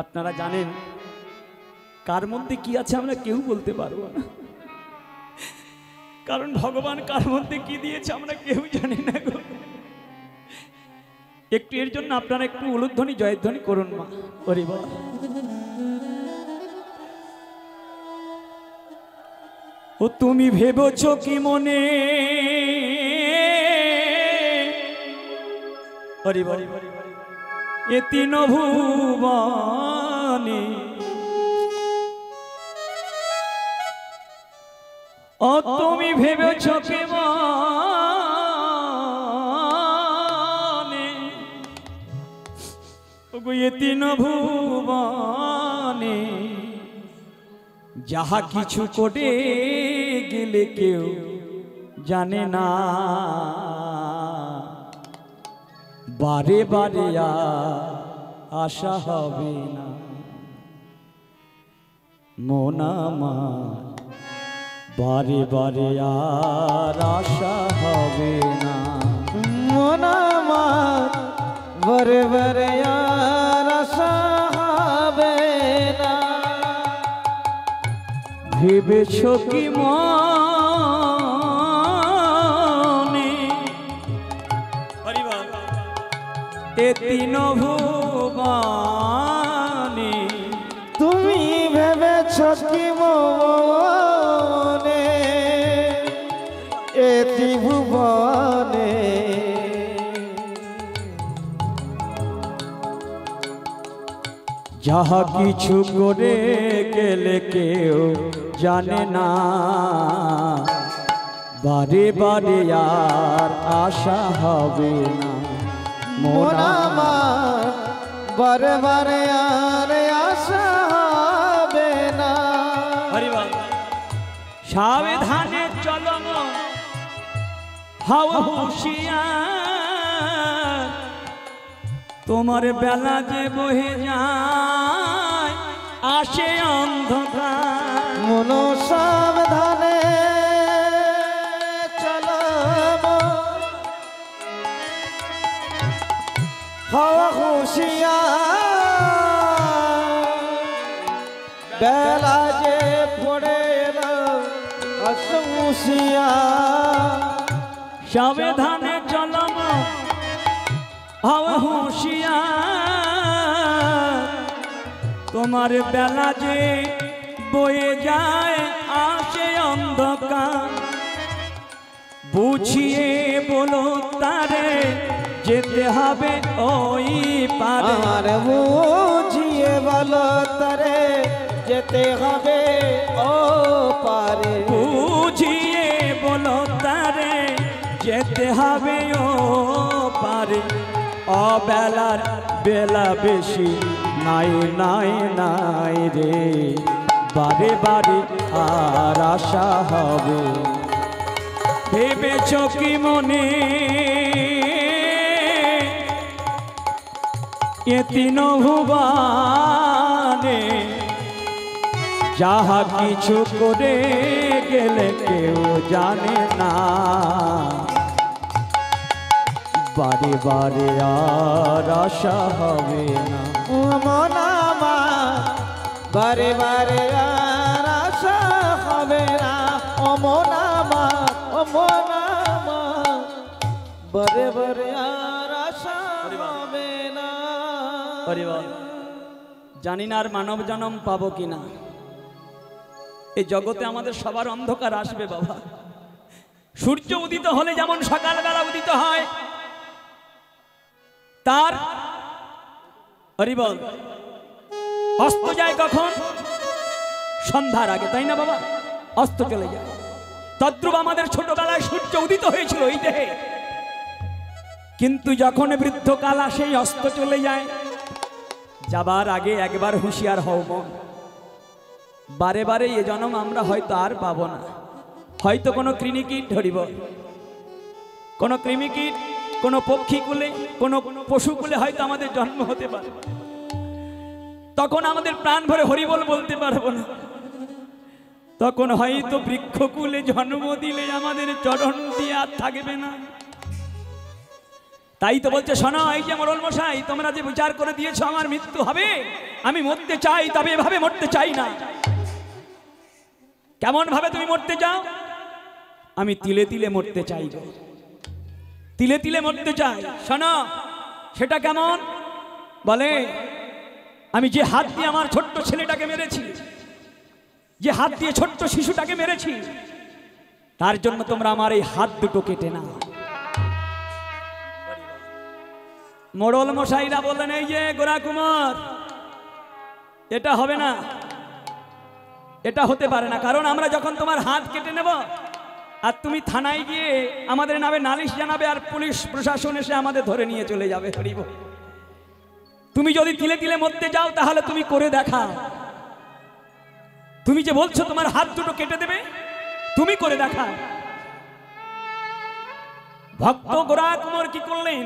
আপনারা জানেন কার মধ্যে কি আছে আমরা কেউ বলতে পারবো না, কারণ ভগবান কার মধ্যে কি দিয়েছে আমরা কেউ জানি না গো। একটু এর জন্য আপনারা একটু উলুধ্বনি জয়ধ্বনি করুন মা। হরি বল। ও তুমি ভেবেছ কি মনে, হরি বল, এ তিন ভুবনে ও তুমি ভেবেছ কি মনে, ওগো এ তিন ভুবনে যাহা কিছু করে গেলে কেউ জানে না, বারে বারে আশা হবে না, মন আমার বারে বারে আর আশা হবে না, মন আমার বারে বারে আর আশা হবে না। ভেবেছ কি মনে, এ তিন ভুবনে তুমি ভেবেছ কি মনে, এ ত্রিভুবনে যাহা কিছু করে গেলে কেউ জানে না, বারে বারে আর আশা হবে না, মন আমার বারে বারে আর আশা হবে না। সাবধানে চলো হাও হুঁশিয়ার, তোমার বেলা যে বহে যায় আসে অন্ধকার, মন সাবধানে চলো হাওয়া হুঁশিয়ার, বেলা যে পড়ে এলো হুঁশিয়ার। সাবধানে চলো হাওয়া হুঁশিয়ার, তোমার বেলা যে বয়ে যায় আসে অন্ধকার, বুঝিয়ে বলো তারে যেতে হবে ওই পারে, আর বুঝিয়ে বলো তারে যেতে হবে ও পারে, বুঝিয়ে বলো তারে যেতে হবে ও পারে, অবেলার বেলা বেশি নাই নাই নাই রে, বারে বারে আর আশা হবে। ভেবেছ কি মনে, এ তিন ভুবনে যাহা কিছু করে গেলে কেউ জানে না, বারে বারে আর আশা হবে না, মন আমার বারে বারে আর আশা হবে না, ও মন আমার, ও মন আমার বারে বারে আর আশা হবে না। জানি না আর মানব জন্ম পাবো কিনা, এই জগতে আমাদের সবার অন্ধকার আসবে বাবা। সূর্য উদিত হলে যেমন সকালবেলা উদিত হয়, তার হরিবল অস্ত যায় কখন? সন্ধ্যার আগে, তাই না বাবা? অস্ত চলে যায়। তদ্রূপ আমাদের ছোটবেলায় সূর্য উদিত হয়েছিল এই দেহে, কিন্তু যখন বৃদ্ধকাল আসে অস্ত চলে যায়, যাবার আগে একবার হুঁশিয়ার হও মন, বারে বারে এ জন্ম আমরা হয়তো আর পাবো না, হয়তো কোনো ক্লিনিকই ধরিব, কোনো কৃমিকীট, কোনো পক্ষীকুলে, কোনো পশুকুলে হয়তো আমাদের জন্ম হতে পারে, তখন আমাদের প্রাণ ভরে হরিবল বলতে পারবো না। তখন হয়তো বৃক্ষকুলে জন্ম দিলে আমাদের চরণ দিয়ে আর থাকবে না। তাই তো বলছে, শোনো এই যে মোড়ল মশাই, তোমরা যে বিচার করে দিয়েছো আমার মৃত্যু হবে, আমি মরতে চাই, তবে এভাবে মরতে চাই না। কেমন ভাবে তুমি মরতে চাও? আমি তিলে তিলে মরতে চাই, তিলে তিলে মরতে চাই। শোনো সেটা কেমন? বলে, আমি যে হাত দিয়ে আমার ছোট্ট ছেলেটাকে মেরেছি, যে হাত দিয়ে ছোট্ট শিশুটাকে মেরেছি, তার জন্য তোমরা আমার এই হাত দুটো কেটে নাও। মোড়ল মশাইরা বললেন, এই যে গোরা কুমার, এটা হবে না, এটা হতে পারে না। কারণ আমরা যখন তোমার হাত কেটে নেব আর তুমি থানায় গিয়ে আমাদের নামে নালিশ জানাবে, আর পুলিশ প্রশাসন এসে আমাদের ধরে নিয়ে চলে যাবে। হরিব, তুমি যদি তিলে তিলে মরতে যাও তাহলে তুমি করে দেখা। তুমি যে বলছো তোমার হাত দুটো কেটে দেবে, তুমি করে দেখা। ভক্ত গোরা কুমার কি করলেন?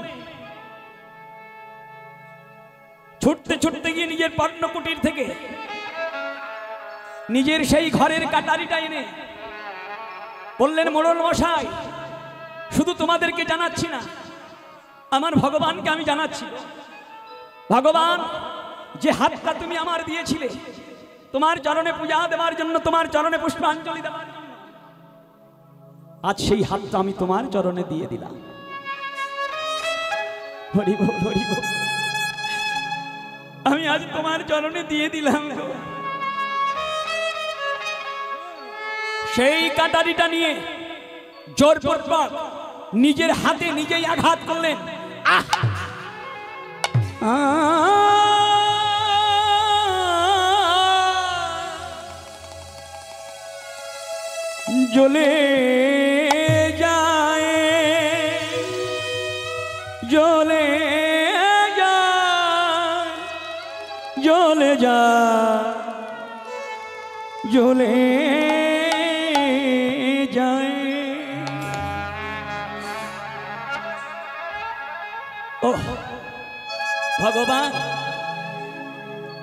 ছুটতে ছুটতে গিয়ে নিজের পর্ণকুটির থেকে নিজের সেই ঘরের কাটারিটা এনে বললেন, মোড়ল মশাই, শুধু তোমাদেরকে জানাচ্ছি না, আমার ভগবানকে আমি জানাচ্ছি। ভগবান, যে হাতটা তুমি আমার দিয়েছিলে তোমার চরণে পূজা দেওয়ার জন্য, তোমার চরণে পুষ্পাঞ্জলি দেওয়ার জন্য, আজ সেই হাতটা আমি তোমার চরণে দিয়ে দিলাম। হরি বল, হরি বল। আমি আজ তোমার চরণে দিয়ে দিলাম। সেই কাটারিটা নিয়ে জোরপূর্বক নিজের হাতে নিজেই আঘাত করলেন। জ্বলে যায়, জ্বলে যায়, জ্বলে যায়, জ্বলে যায়। ও ভগবান,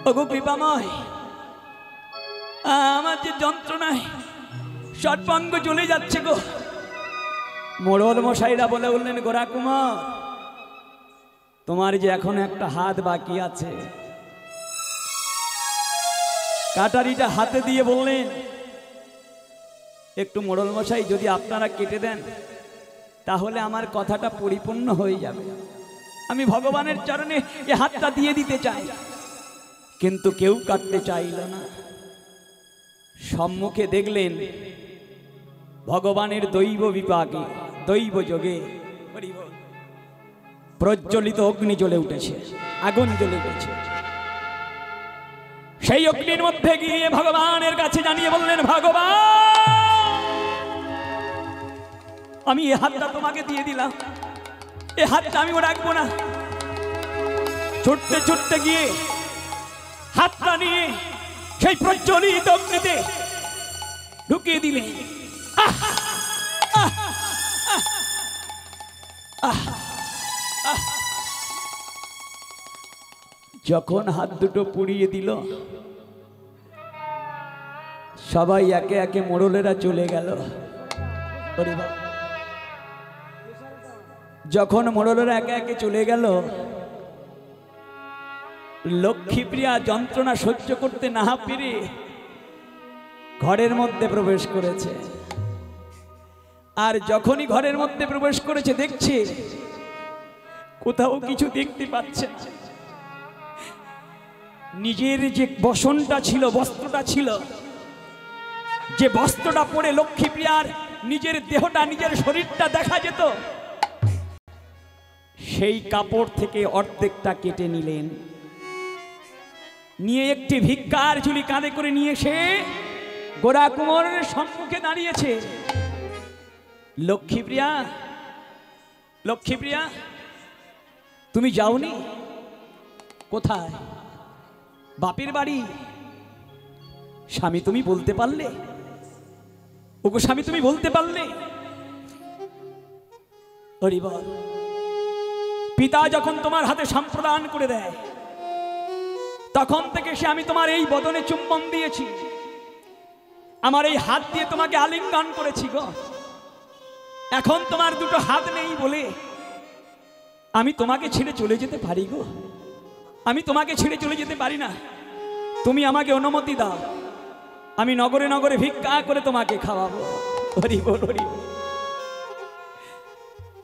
ওগো কৃপাময়, আমার যে যন্ত্রণায় সর্বাঙ্গ জ্বলে যাচ্ছে গো। মোড়ল মশাইরা বলে উঠলেন, গোরা কুমার, তোমার যে এখন একটা হাত বাকি আছে। কাটারিটা হাতে দিয়ে বললেন, একটু মোড়ল মশাই যদি আপনারা কেটে দেন তাহলে আমার কথাটা পরিপূর্ণ হয়ে যাবে। আমি ভগবানের চরণে এই হাতটা দিয়ে দিতে চাই। কিন্তু কেউ কাটতে চাইল না। সম্মুখে দেখলেন ভগবানের দৈব বিপাকে, দৈব যোগে প্রজ্বলিত অগ্নি জ্বলে উঠেছে, আগুন জ্বলে উঠেছে। সেই অগ্নির মধ্যে গিয়ে ভগবানের কাছে জানিয়ে বললেন, ভগবান, আমি এই হাতটা তোমাকে দিয়ে দিলাম, এই হাতটা আমিও রাখবো না। ছুটতে ছুটতে গিয়ে হাতটা নিয়ে সেই প্রজ্বলিত অগ্নিতে ঢুকিয়ে দিলে। যখন হাত দুটো পুড়িয়ে দিল, সবাই একে একে মোড়লেরা চলে গেল। যখন মোড়লেরা একে একে চলে গেল, লক্ষ্মীপ্রিয়া যন্ত্রণা সহ্য করতে না পেরে ঘরের মধ্যে প্রবেশ করেছে। আর যখনই ঘরের মধ্যে প্রবেশ করেছে, দেখছে কোথাও কিছু দেখতে পাচ্ছে না। নিজের যে বসনটা ছিল, বস্ত্রটা ছিল, যে বস্ত্রটা পরে লক্ষ্মীপ্রিয়ার নিজের দেহটা, নিজের শরীরটা দেখা যেত, সেই কাপড় থেকে অর্ধেকটা কেটে নিলেন। নিয়ে একটি ভিক্ষার ঝুলি কাঁধে করে নিয়ে এসে গোরা কুমারের সম্মুখে দাঁড়িয়েছে। লক্ষ্মীপ্রিয়া, লক্ষ্মীপ্রিয়া, তুমি যাওনি? কোথায়? বাপের বাড়ি। স্বামী, তুমি বলতে পারলে? ওগো স্বামী, তুমি বলতে পারলে? হরি বল। পিতা যখন তোমার হাতে সম্প্রদান করে দেয় তখন থেকে সে আমি তোমার এই বদনে চুম্বন দিয়েছি, আমার এই হাত দিয়ে তোমাকে আলিঙ্গন করেছি গো। এখন তোমার দুটো হাত নেই বলে আমি তোমাকে ছেড়ে চলে যেতে পারি গো, আমি তোমাকে ছেড়ে চলে যেতে পারি না। তুমি আমাকে অনুমতি দাও, আমি নগরে নগরে ভিক্ষা করে তোমাকে খাওয়াবো। হরি বল হরি বল।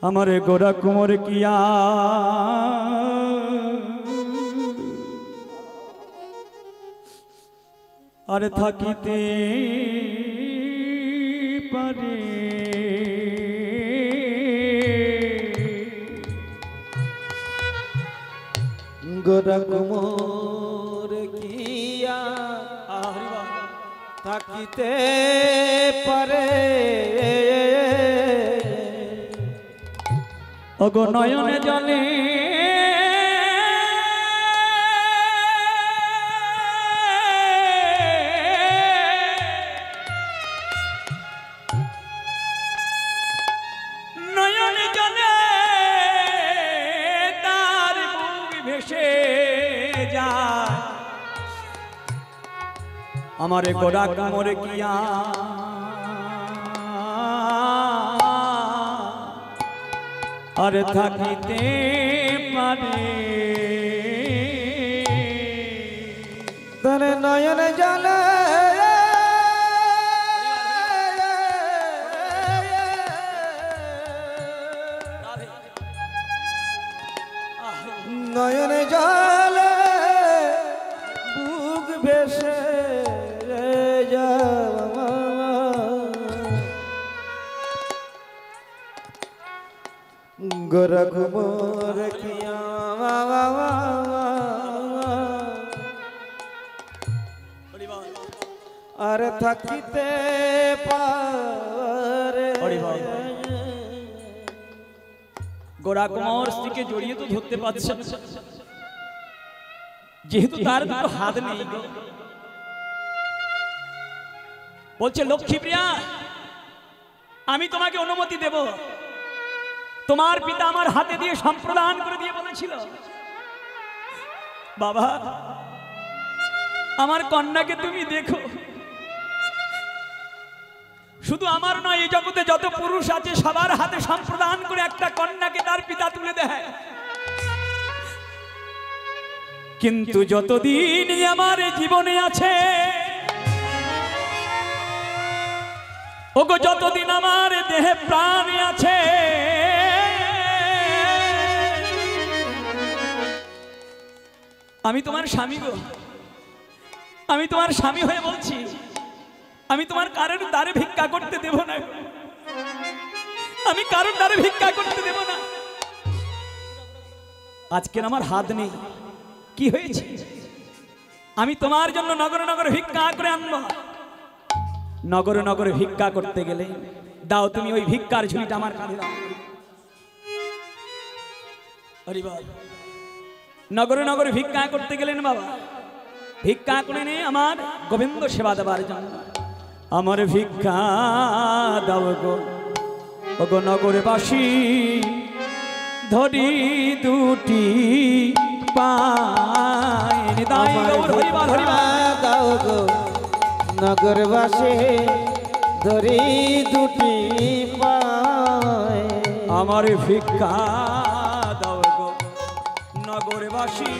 আমার গোরা কুমোর কিয়া আর থাকিতে পারে গোরা কুমোর কিয়া থাকিতে পারে অগো নয়নে জলে নয়নে জলে তার বুক ভেসে যায়, আমারে গোরা কুমোর কিয়া আর থাকিতে পারে তোর নয়ন জলে নয়ন জলে বুক ভেসে যাওয়া গোরা কুমোর কিয়া আর থাকিতে পারে। গোরা কুমার স্ত্রীকে জড়িয়ে তো ধরতে পারছে না, যেহেতু তার দুটো হাত নেই গো। বলছে লক্ষ্মী প্রিয়া, আমি তোমাকে অনুমতি দেব। তোমার পিতা আমার হাতে দিয়ে সম্প্রদান করে দিয়ে বলেছিল, বাবা আমার কন্যাকে তুমি দেখো। শুধু আমার নয়, এই জগতে যত পুরুষ আছে সবার হাতে সম্প্রদান করে একটা কন্যাকে তার পিতা তুলে দেয়। কিন্তু যতদিন আমার জীবনে আছে ওগো, যতদিন আমার দেহে প্রাণ আছে, আমি তোমার স্বামী গো, আমি তোমার স্বামী হয়ে বলছি, আমি তোমার কারোর দ্বারে ভিক্ষা করতে দেব না, আমি কারোর দ্বারে ভিক্ষা করতে দেব না। আজকের আমার হাত নেই, কি হয়েছে? আমি তোমার জন্য নগরে নগরে ভিক্ষা করে আনবো। নগরে নগরে ভিক্ষা করতে গেলে দাও তুমি ওই ভিক্ষার ঝুলিটা আমার কাঁধে দাও। হরি বল। নগরে নগরে ভিক্ষা করতে গেলেন বাবা, ভিক্ষা করে নে আমার গোবিন্দ সেবা দেবার জন্য। আমার ভিক্ষা দাও গো, ওগো নগরে বাসী ধরি দুটি পায় দাও গো, নগরবাসী ধরি দুটি পায়। আমার ভিক্ষা দাও গো, নগরবাসী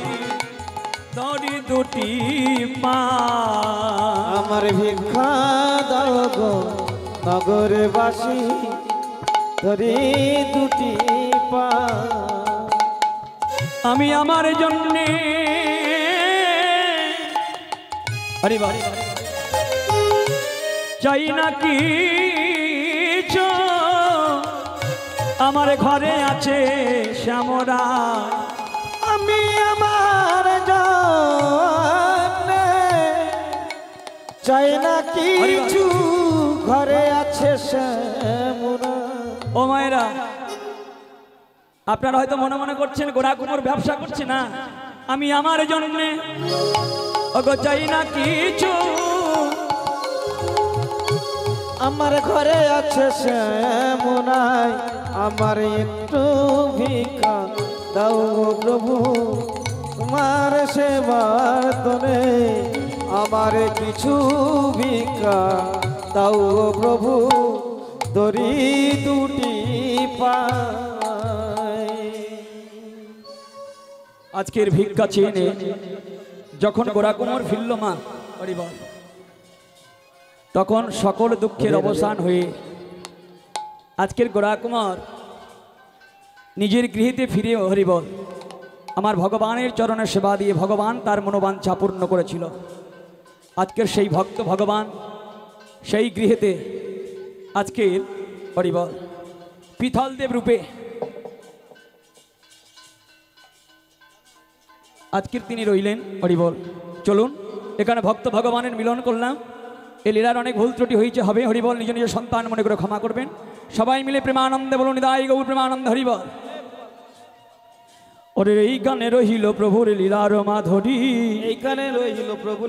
ধরি দুটি পায়। আমার ভিক্ষা দাও গো, নগরবাসী ধরি দুটি পায়। আমি আমার জন্যে হরি বল চাই না কিছু, আমার ঘরে আছে শ্যামরা। আমি আমার জন্যে চাই না কিছু, ঘরে আছে শ্যামরা। ও মায়েরা, আপনারা হয়তো মনে মনে করছেন গোড়া কুমোর ব্যবসা করছে না। আমি আমার জন্যে ওগো চাই না কিছু, আমার ঘরে আছে শ্যামনাই, আমার একটু ভিক্ষা দাও গো প্রভু, তোমার সেবার তনে আমার কিছু ভিক্ষা দাও গো প্রভু, দড়ি দুটি পাই। আজকের ভিক্ষা চেয়ে নে যখন গোড়া কোমর ফিরল মা হরিবল, তখন সকল দুঃখের অবসান হয়ে আজকের গোড়া কুমার নিজের গৃহেতে ফিরে হরিবল আমার ভগবানের চরণে সেবা দিয়ে ভগবান তার মনোবাঞ্ছা পূর্ণ করেছিল। আজকের সেই ভক্ত ভগবান সেই গৃহেতে আজকের হরিবল পিথলদেব রূপে আজকের তিনি রইলেন হরিবল। চলুন এখানে ভক্ত ভগবানের মিলন করলাম। এই লীলার অনেক ভুল ত্রুটি হয়েছে, হবে হরিবল নিজ নিজ সন্তান মনে করে ক্ষমা করবেন। সবাই মিলে প্রেমানন্দে বলুন নিতাই গৌর প্রেমানন্দ হরিবল। ওরে এই গানে রহিল প্রভুর লীলার মাধুরী, এইখানে রইল প্রভু।